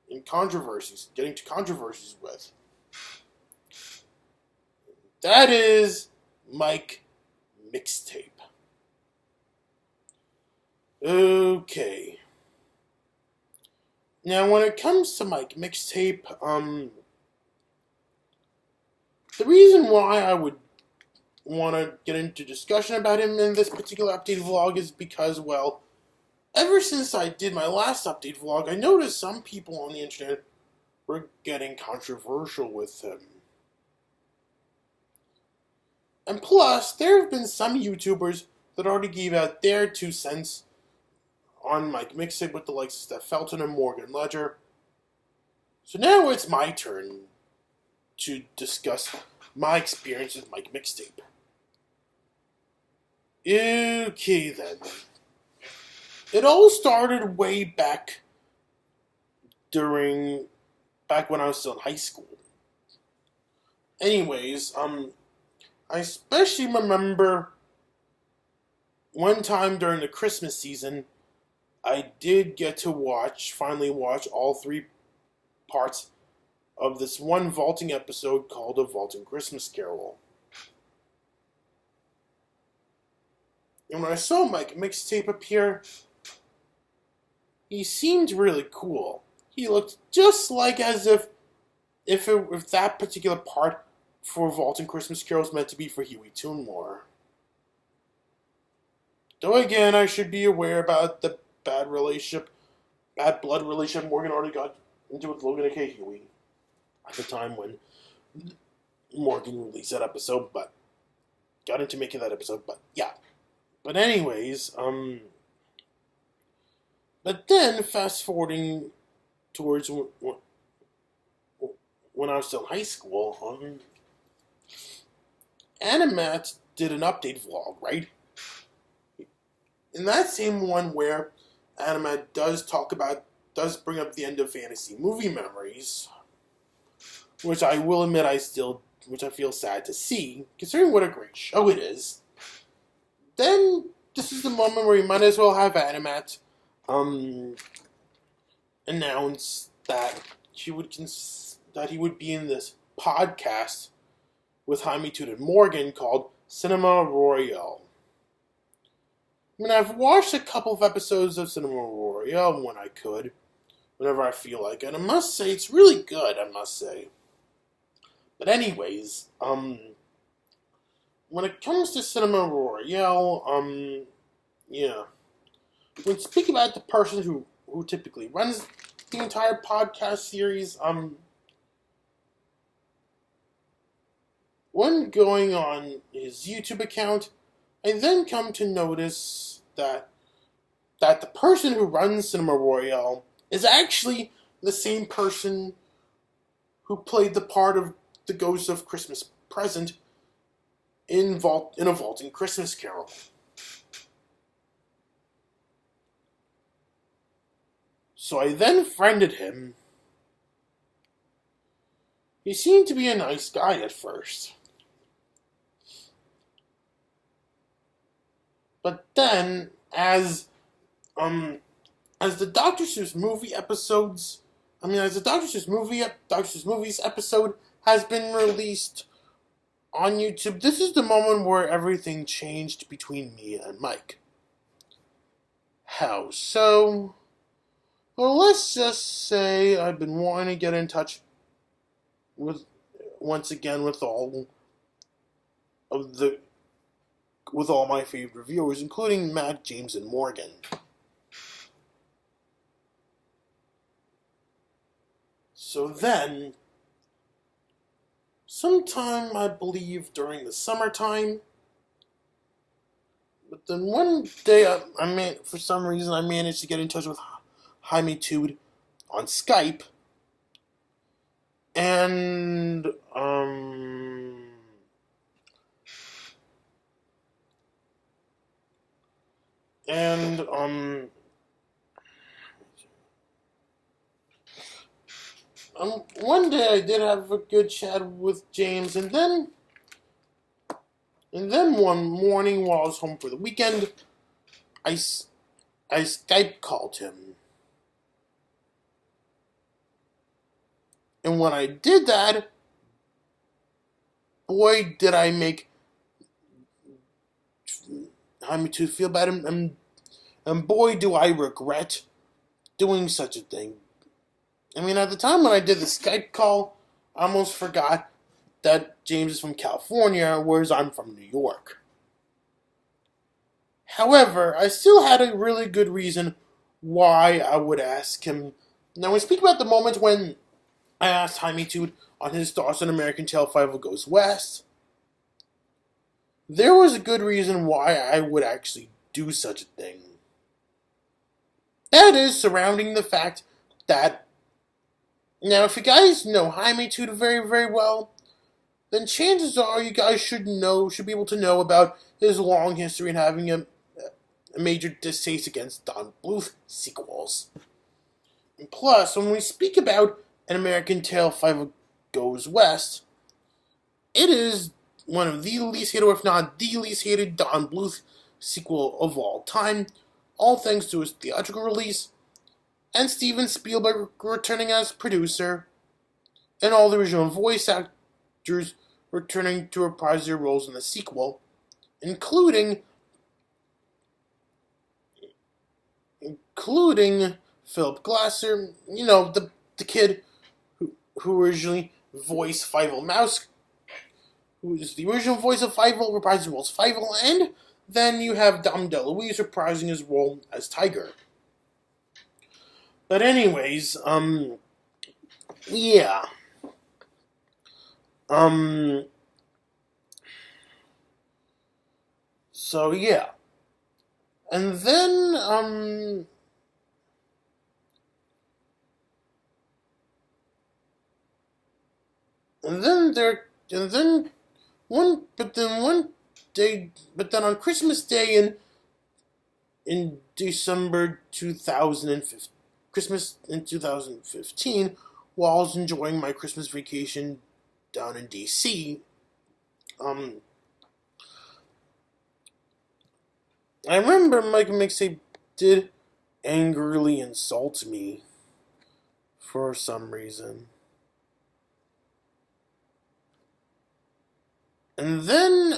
S1: getting to controversies with. That is Mike Mixtape. Okay. Now, when it comes to Mike Mixtape, the reason why I would want to get into discussion about him in this particular update vlog is because, well, ever since I did my last update vlog, I noticed some people on the internet were getting controversial with him. And plus, there have been some YouTubers that already gave out their 2 cents on Mike Mixtape with the likes of Steph Felton and Morgan Ledger. So now it's my turn to discuss my experience with Mike Mixtape. Okay then. It all started way back when I was still in high school. Anyways, I especially remember one time during the Christmas season, I did get to finally watch all 3 parts of this one vaulting episode called A Vaulting Christmas Carol. And when I saw Mike Mixtape appear, he seemed really cool. He looked just like as if that particular part for Vaulting Christmas Carol was meant to be for Huey Toonmore. Though again, I should be aware about the bad blood relationship Morgan already got into with Logan aka Huey at the time when Morgan released that episode, but got into making that episode, but yeah. But anyways, but then fast forwarding towards when I was still in high school, Animat did an update vlog, right? In that same one where Animat does bring up the end of fantasy movie memories, which I will admit which I feel sad to see, considering what a great show it is. Then this is the moment where you might as well have Animat announce that he would be in this podcast with Jaime Toot and Morgan called Cinema Royale. I mean, I've watched a couple of episodes of Cinema Royale whenever I feel like it. And I must say, it's really good, I must say. But anyways, when it comes to Cinema Royale, yeah. When speaking about the person who typically runs the entire podcast series, when going on his YouTube account, I then come to notice that the person who runs Cinema Royale is actually the same person who played the part of the Ghost of Christmas Present in A Vaulting Christmas Carol. So I then friended him. He seemed to be a nice guy at first. But then, as as the Dr. Seuss movie episodes, as the Dr. Seuss movies episode has been released on YouTube, this is the moment where everything changed between me and Mike. How so? Well, let's just say I've been wanting to get in touch with, once again, with all my favorite reviewers, including Matt, James, and Morgan. So then, sometime I believe during the summertime, but then one day for some reason I managed to get in touch with Jaime Tude on Skype, and one day I did have a good chat with James, and then one morning while I was home for the weekend, I Skype called him. And when I did that, boy, did I make Jaime Tude feel bad, and boy, do I regret doing such a thing. At the time when I did the Skype call, I almost forgot that James is from California, whereas I'm from New York. However, I still had a really good reason why I would ask him. Now, we speak about the moment when I asked Jaime Tude on his thoughts on American Tail 5 Goes West. There was a good reason why I would actually do such a thing. That is surrounding the fact that, now if you guys know Jaime Tude very, very well, then chances are you guys should be able to know about his long history in having a major distaste against Don Bluth sequels. And plus, when we speak about An American Tail 5 Goes West, it is one of the least hated, or if not the least hated, Don Bluth sequel of all time, all thanks to his theatrical release, and Steven Spielberg returning as producer, and all the original voice actors returning to reprise their roles in the sequel, including Philip Glasser, the kid who originally voiced Fievel Mouse, who is the original voice of Fievel, reprising roles Fievel, and then you have Dom DeLuise reprising his role as Tiger. But anyways, yeah. So yeah. And then, on Christmas Day in December 2015, Christmas in 2015, while I was enjoying my Christmas vacation down in DC, I remember Mike Mixtape did angrily insult me for some reason. And then,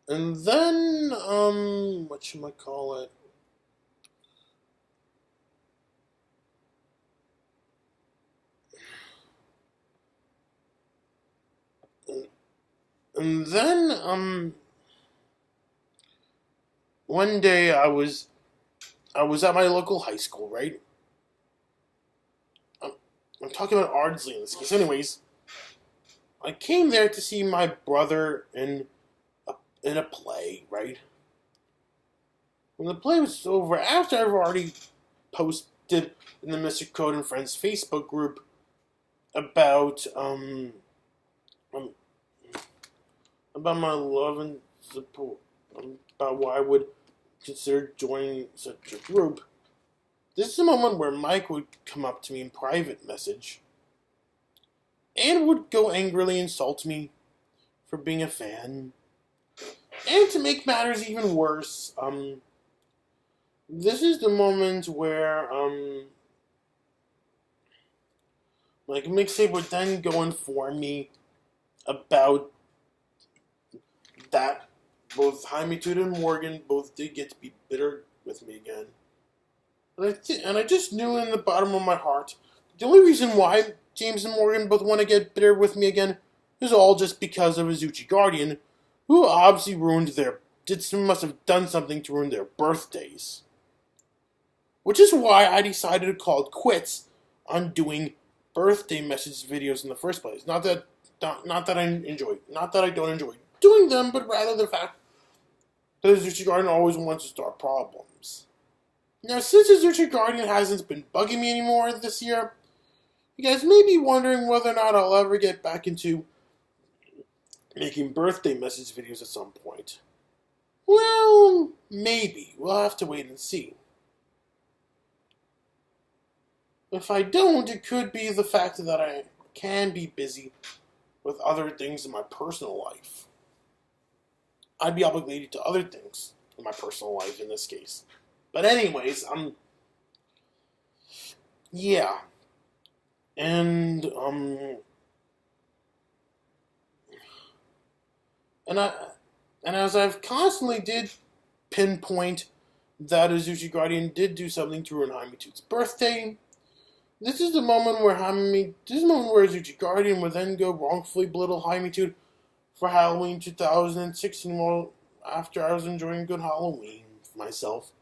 S1: whatchamacallit? And then, one day I was at my local high school, right? I'm talking about Ardsley in this case. Anyways, I came there to see my brother in a play, right? When the play was over, after I've already posted in the Mr. Code and Friends Facebook group about my love and support, about why I would consider joining such a group, this is a moment where Mike would come up to me in private message and would go angrily insult me for being a fan, And to make matters even worse, this is the moment where, Mike Mixtape would then go inform me about that both Jaime Tude and Morgan both did get to be bitter with me again. And I just knew in the bottom of my heart, the only reason why James and Morgan both want to get bitter with me again is all just because of Azuchi Guardian, who obviously must have done something to ruin their birthdays. Which is why I decided to call it quits on doing birthday message videos in the first place. Not that I don't enjoy doing them, but rather the fact that AzuchiGuardian always wants to start problems. Now, since AzuchiGuardian hasn't been bugging me anymore this year, you guys may be wondering whether or not I'll ever get back into making birthday message videos at some point. Well, maybe. We'll have to wait and see. If I don't, it could be the fact that I can be busy with other things in my personal life. I'd be obligated to other things in my personal life in this case. But anyways, yeah. And as I've constantly did pinpoint that Azuchi Guardian did do something to ruin Jaime Tude's birthday, this is the moment where Azuchi Guardian would then go wrongfully belittle Jaime Tude for Halloween 2016, well, after I was enjoying a good Halloween for myself.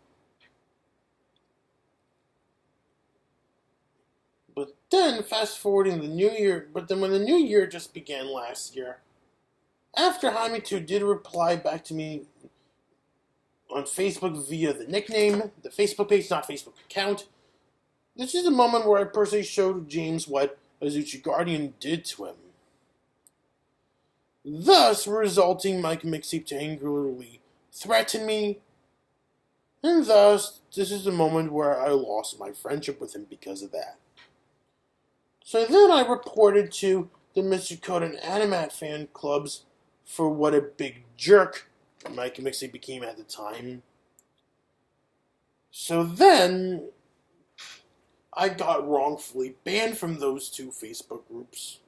S1: But then, fast forwarding the new year, when the new year just began last year, after Jaime Tude did reply back to me on Facebook via the nickname, the Facebook page, not Facebook account, this is the moment where I personally showed James what Azuchi Guardian did to him. Thus, resulting Mike Mixtape to angrily threaten me, and thus, this is the moment where I lost my friendship with him because of that. So then I reported to the Mr. Code and Animat fan clubs for what a big jerk Mike Mixtape became at the time. So then I got wrongfully banned from those two Facebook groups.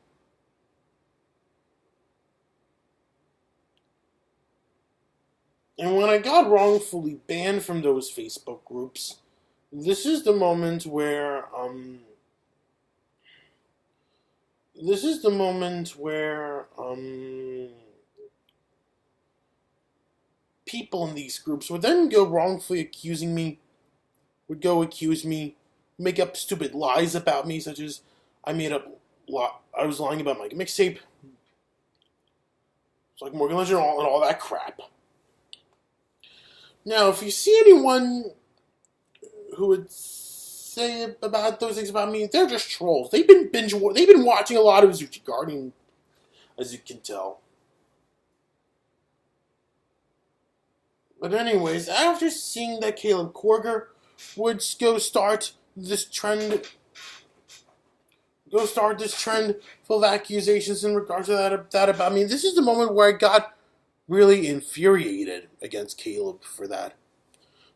S1: And when I got wrongfully banned from those Facebook groups, this is the moment where, people in these groups would then go wrongfully accuse me, make up stupid lies about me, such as I was lying about Mike Mixtape. It's like Morgan Legend and all that crap. Now, if you see anyone who would say about those things about me, they're just trolls. They've been watching a lot of Azuchi Guardian, as you can tell. But anyways, after seeing that Caleb Korger would go start this trend full of accusations in regards to that about me, this is the moment where I got really infuriated against Caleb for that.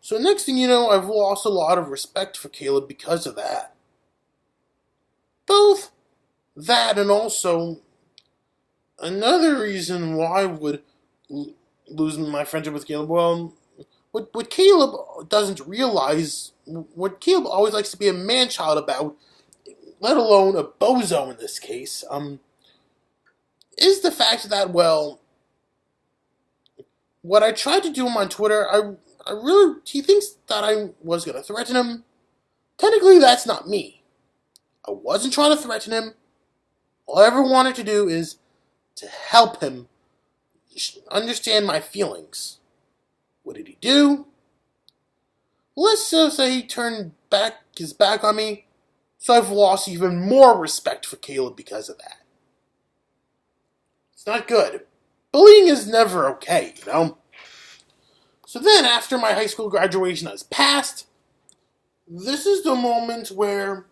S1: So next thing you know, I've lost a lot of respect for Caleb because of that. Both that and also another reason why I would lose my friendship with Caleb. Well, what Caleb doesn't realize, what Caleb always likes to be a man-child about, let alone a bozo in this case, is the fact that, well, what I tried to do on Twitter, he thinks that I was going to threaten him. Technically, that's not me. I wasn't trying to threaten him. All I ever wanted to do is to help him understand my feelings. What did he do? Let's just say he turned his back on me, so I've lost even more respect for Caleb because of that. It's not good. Bullying is never okay, you know? So then, after my high school graduation has passed, this is the moment where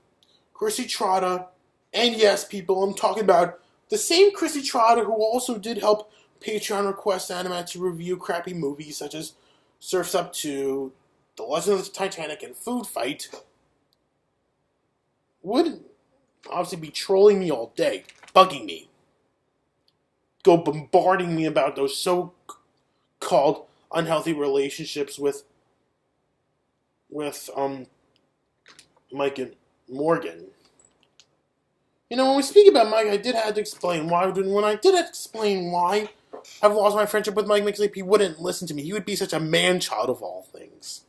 S1: Chrissy Trotta, and yes, people, I'm talking about the same Chrissy Trotta who also did help Patreon request Animat to review crappy movies such as Surf's Up 2, The Legend of the Titanic, and Food Fight would obviously be trolling me all day, bugging me, go bombarding me about those so-called unhealthy relationships with Mike and Morgan. You know, when we speak about Mike, I did have to explain why. When I did have to explain why I've lost my friendship with Mike Mixtape, he wouldn't listen to me. He would be such a man-child of all things.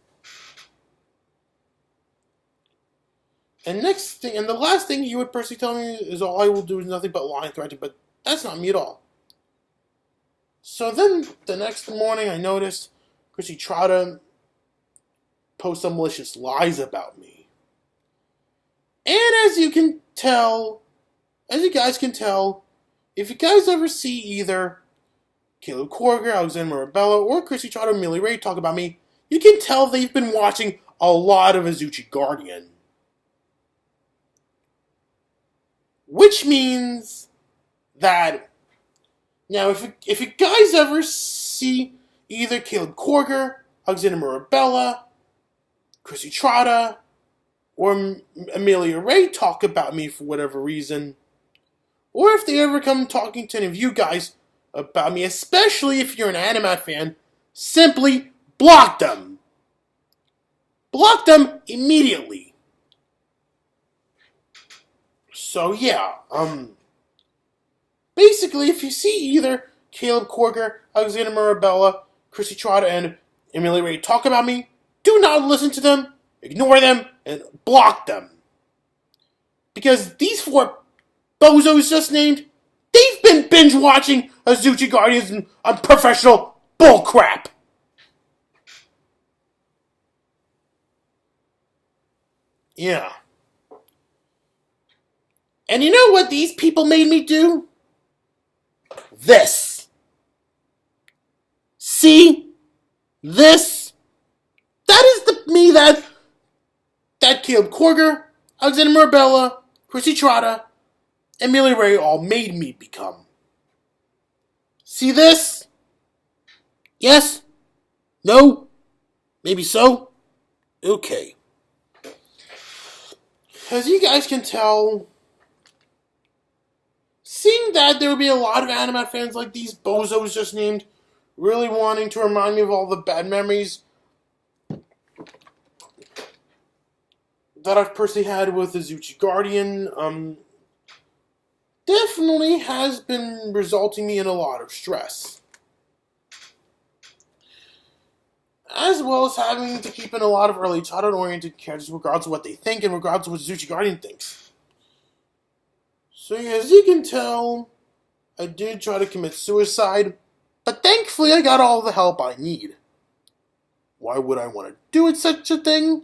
S1: And the last thing he would personally tell me is all I will do is nothing but lie and threaten, but that's not me at all. So then, the next morning, I noticed Chrissy Trotta post some malicious lies about me. And as you guys can tell, if you guys ever see either Caleb Corger, Alexander Mirabella, or Chrissy Trotta or Millie Ray talk about me, you can tell they've been watching a lot of Azuchi Guardian. Which means that, now if you guys ever see either Caleb Corger, Alexander Mirabella, Chrissy Trotta, or Amelia Ray talk about me for whatever reason, or if they ever come talking to any of you guys about me, especially if you're an Animat fan, simply block them. Block them immediately. So yeah, basically if you see either Caleb Corger, Alexander Mirabella, Chrissy Trotta, and Amelia Ray talk about me, do not listen to them, ignore them, and block them. Because these 4 bozos just named, they've been binge-watching Azuchi Guardians and unprofessional bullcrap. Yeah. And you know what these people made me do? This. See? This. That is the me that Caleb Corger, Alexander Mirabella, Chrissy Trotta, and Millie Ray all made me become. See this? Yes? No? Maybe so? Okay. As you guys can tell, seeing that there will be a lot of Animat fans like these bozos just named, really wanting to remind me of all the bad memories that I've personally had with Azuchi Guardian, definitely has been resulting me in a lot of stress. As well as having to keep in a lot of early childhood-oriented characters regardless of what they think and regardless of what Azuchi Guardian thinks. So as you can tell, I did try to commit suicide, but thankfully I got all the help I need. Why would I want to do such a thing?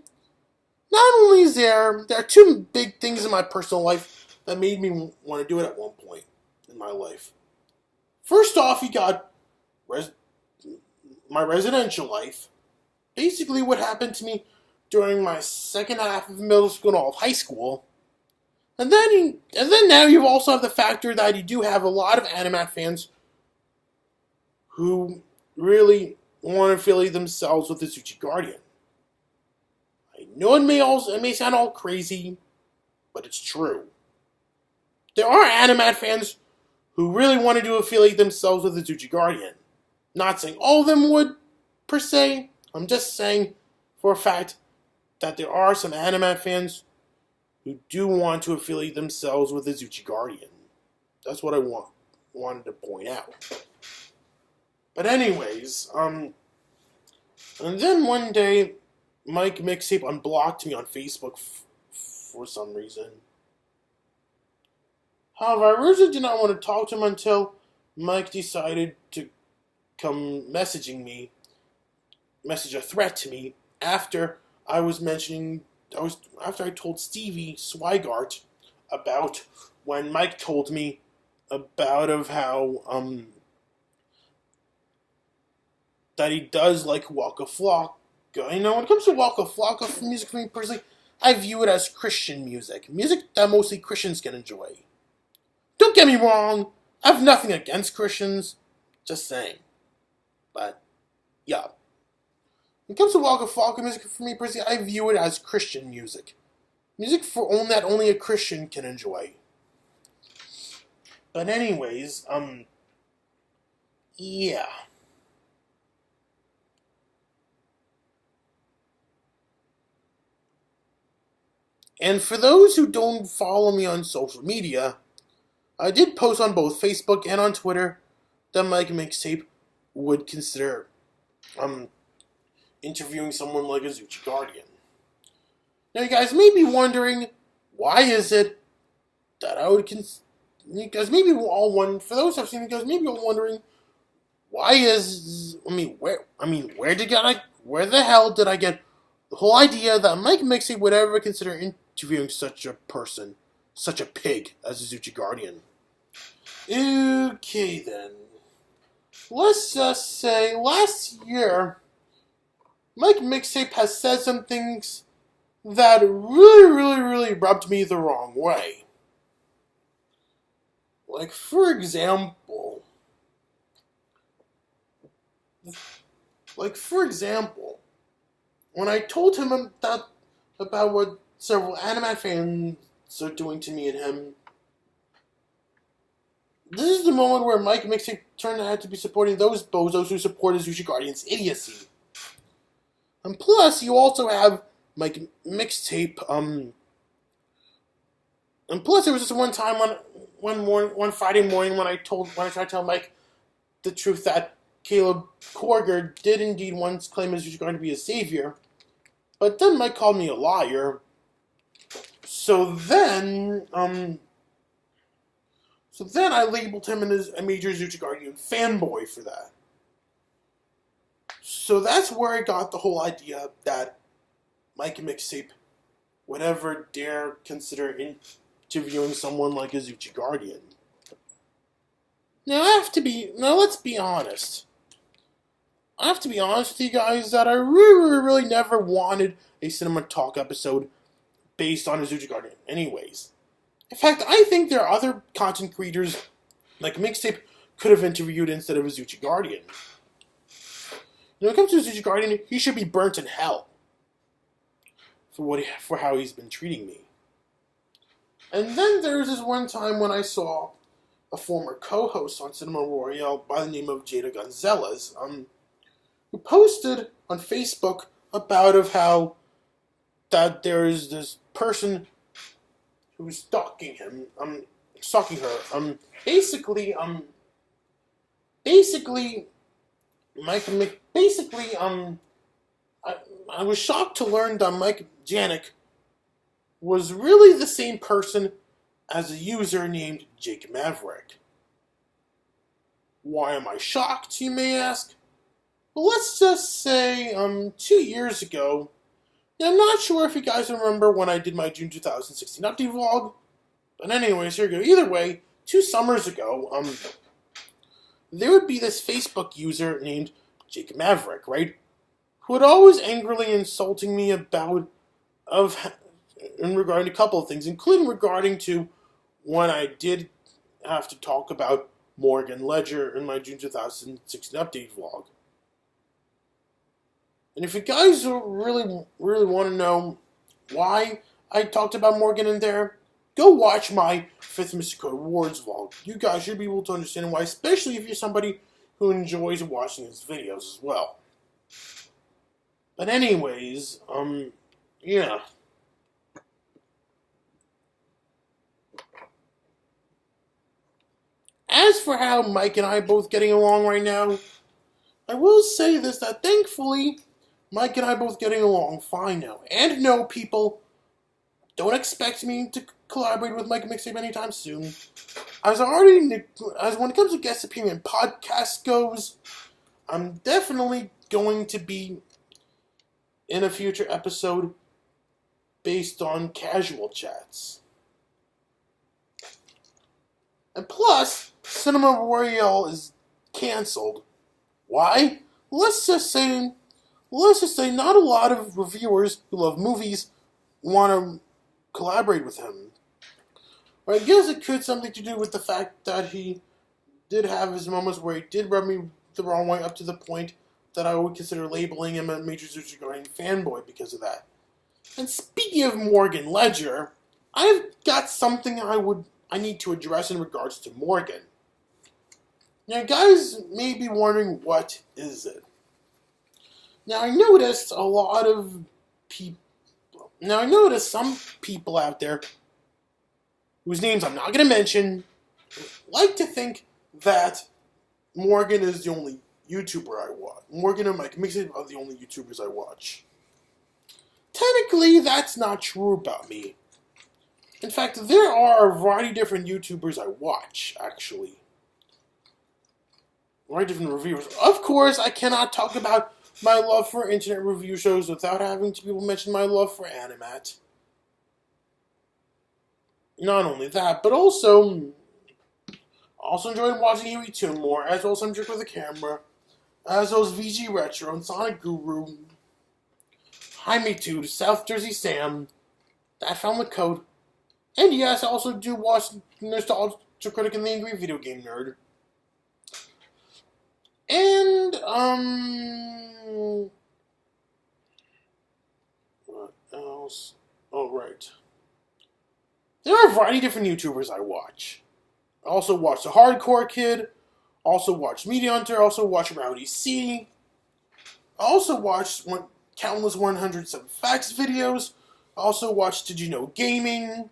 S1: Not only is there are 2 big things in my personal life that made me want to do it at one point in my life. First off, you got my residential life. Basically what happened to me during my second half of middle school and all of high school. And then now you also have the factor that you do have a lot of Animat fans who really want to affiliate themselves with the Azuchi Guardian. I know it may sound all crazy, but it's true. There are Animat fans who really want to affiliate themselves with the Azuchi Guardian. Not saying all of them would, per se. I'm just saying for a fact that there are some Animat fans who do want to affiliate themselves with the Azuchi Guardian. That's what I wanted to point out. But anyways, and then one day, Mike Mixtape unblocked me on Facebook for some reason. However, I originally did not want to talk to him until Mike decided to come message a threat to me after I told Stevie Swigart about when Mike told me about of how that he does like Waka Flocka. You know, when it comes to Waka Flocka music for me personally, I view it as Christian music that mostly Christians can enjoy. Don't get me wrong, I have nothing against Christians. Just saying. But, yeah. When it comes to Waka Flocka music, for me personally, I view it as Christian music. Music that only a Christian can enjoy. But anyways, yeah. And for those who don't follow me on social media, I did post on both Facebook and on Twitter that Mike Mixtape would consider interviewing someone like AzuchiGuardian. Now you guys may be wondering, why is it that I would you guys may be all wondering, for those who've seen it, you guys may be all wondering, where the hell did I get the whole idea that Mike Mixtape would ever consider interviewing such a person, such a pig, as AzuchiGuardian? Okay then. Let's just say, last year, Mike Mixtape has said some things that really rubbed me the wrong way. Like, for example, when I told him about what several anime fans are doing to me and him, this is the moment where Mike Mixtape turned out to be supporting those bozos who support AzuchiGuardian's idiocy. And plus, you also have Mike Mixtape, and plus there was this one time one Friday morning when I tried to tell Mike the truth that Caleb Korger did indeed once claim AzuchiGuardian to be a savior, but then Mike called me a liar. So then I labeled him as a major AzuchiGuardian fanboy for that. So that's where I got the whole idea that Mike Mixtape would ever dare consider interviewing someone like AzuchiGuardian. Now let's be honest. I have to be honest with you guys that I really never wanted a Cinema Talk episode based on AzuchiGuardian anyways. In fact, I think there are other content creators like Mixtape could have interviewed instead of AzuchiGuardian. When it comes to AzuchiGuardian, he should be burnt in hell for how he's been treating me. And then there was this one time when I saw a former co-host on Cinema Royale by the name of Jada Gonzalez, who posted on Facebook about how that there is this person who's stalking her. I was shocked to learn that Mike Janik was really the same person as a user named Jake Maverick. Why am I shocked, you may ask? Well, let's just say, 2 years ago, I'm not sure if you guys remember when I did my June 2016 update vlog, but anyways, here we go. Either way, 2 summers ago, there would be this Facebook user named Jake Maverick, right? Who would always angrily insulting me in regarding a couple of things, including regarding to when I did have to talk about Morgan Ledger in my June 2016 update vlog. And if you guys really want to know why I talked about Morgan in there, go watch my 5th Mr. Code Awards vlog. You guys should be able to understand why, especially if you're somebody who enjoys watching his videos as well. But anyways, yeah. As for how Mike and I are both getting along right now, I will say this, that thankfully, Mike and I are both getting along fine now. And no, people, don't expect me to collaborate with Mike Mixtape anytime as when it comes to guest appearing in podcast goes, I'm definitely going to be in a future episode based on casual chats. And plus, Cinema Royale is cancelled. Why? Let's just say not a lot of reviewers who love movies want to collaborate with him. Or I guess it could something to do with the fact that he did have his moments where he did rub me the wrong way, up to the point that I would consider labeling him a major AzuchiGuardian fanboy because of that. And speaking of Morgan Ledger, I've got something I need to address in regards to Morgan. Now, guys may be wondering, what is it? Now, I noticed some people out there, whose names I'm not going to mention, like to think that Morgan is the only YouTuber I watch. Morgan and Mike Mixtape are the only YouTubers I watch. Technically, that's not true about me. In fact, there are a variety of different YouTubers I watch, actually. A variety of different reviewers. Of course, I cannot talk about my love for internet review shows without having to people mention my love for Animat. Not only that, but also enjoyed watching Huey Toon more, as well as some Trick with the Camera, as well as VG Retro and Sonic Guru, Jaime Tude, South Jersey Sam, That Found the Code, and yes, I also do watch Nostalgia Critic and the Angry Video Game Nerd. And, what else? Oh, right. There are a variety of different YouTubers I watch. I also watch The Hardcore Kid, also watch Media Hunter, also watch Rowdy C. I also watch countless 107 Facts videos. I also watch Did You Know Gaming.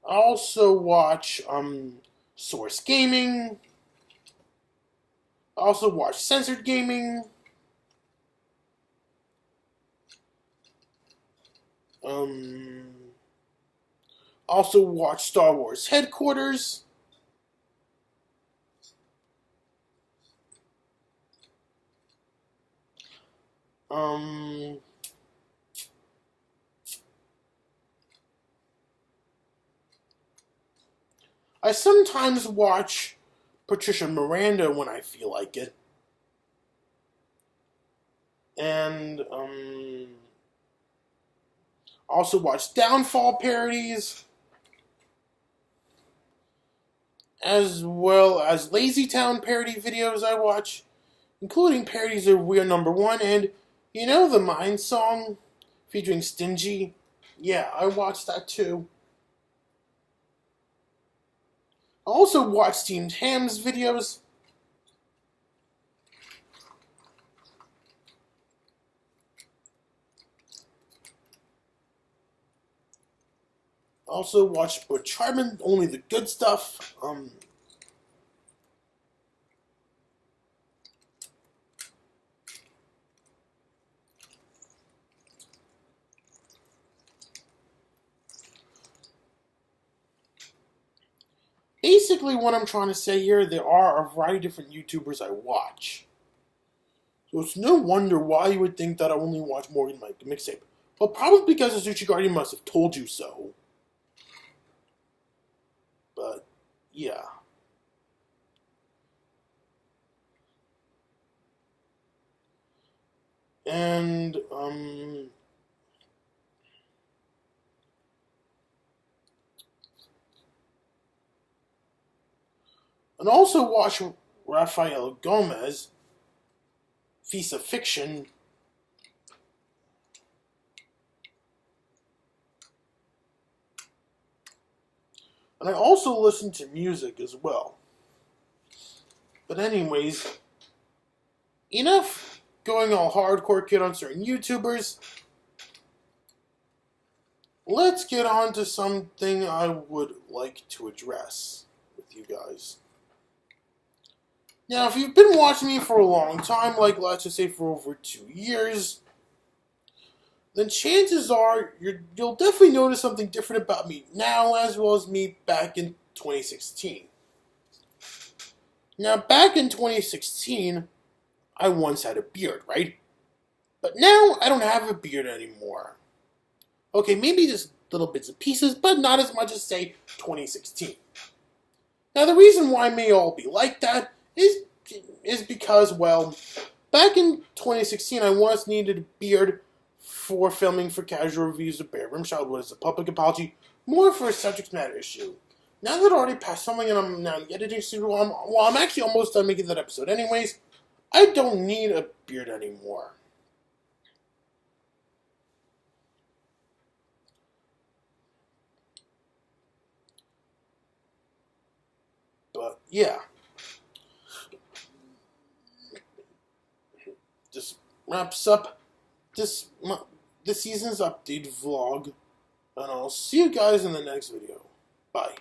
S1: I also watch Source Gaming. I also watch Censored Gaming. Also watch Star Wars Headquarters. I sometimes watch Patricia Miranda when I feel like it. And, also watch Downfall parodies, as well as Lazy Town parody videos I watch, including parodies of We Are Number One and, you know, the Mind song featuring Stingy? Yeah, I watched that too. I also watch Steamed Hams videos. Also watch Butch Hartman, Only the Good Stuff. Basically, what I'm trying to say here, there are a variety of different YouTubers I watch. So it's no wonder why you would think that I only watch Morgan Mike Mixtape. Well, probably because AzuchiGuardian must have told you so. But, yeah. And, also watch Rafael Gomez, Visa Fiction, and I also listen to music as well. But anyways, enough going all hardcore kid on certain YouTubers. Let's get on to something I would like to address with you guys. Now, if you've been watching me for a long time, like let's just say for over 2 years, then chances are you'll definitely notice something different about me now as well as me back in 2016. Now, back in 2016, I once had a beard, right? But now, I don't have a beard anymore. Okay, maybe just little bits and pieces, but not as much as, say, 2016. Now, the reason why it may all be like that is because, well, back in 2016, I once needed a beard for filming for casual reviews of bearRimshot, what is a public apology, more for a subject matter issue. now that I already passed something and I'm now editing studio, well, I'm actually almost done making that episode anyways, I don't need a beard anymore. But, yeah. This wraps up this season's update vlog, and I'll see you guys in the next video. Bye.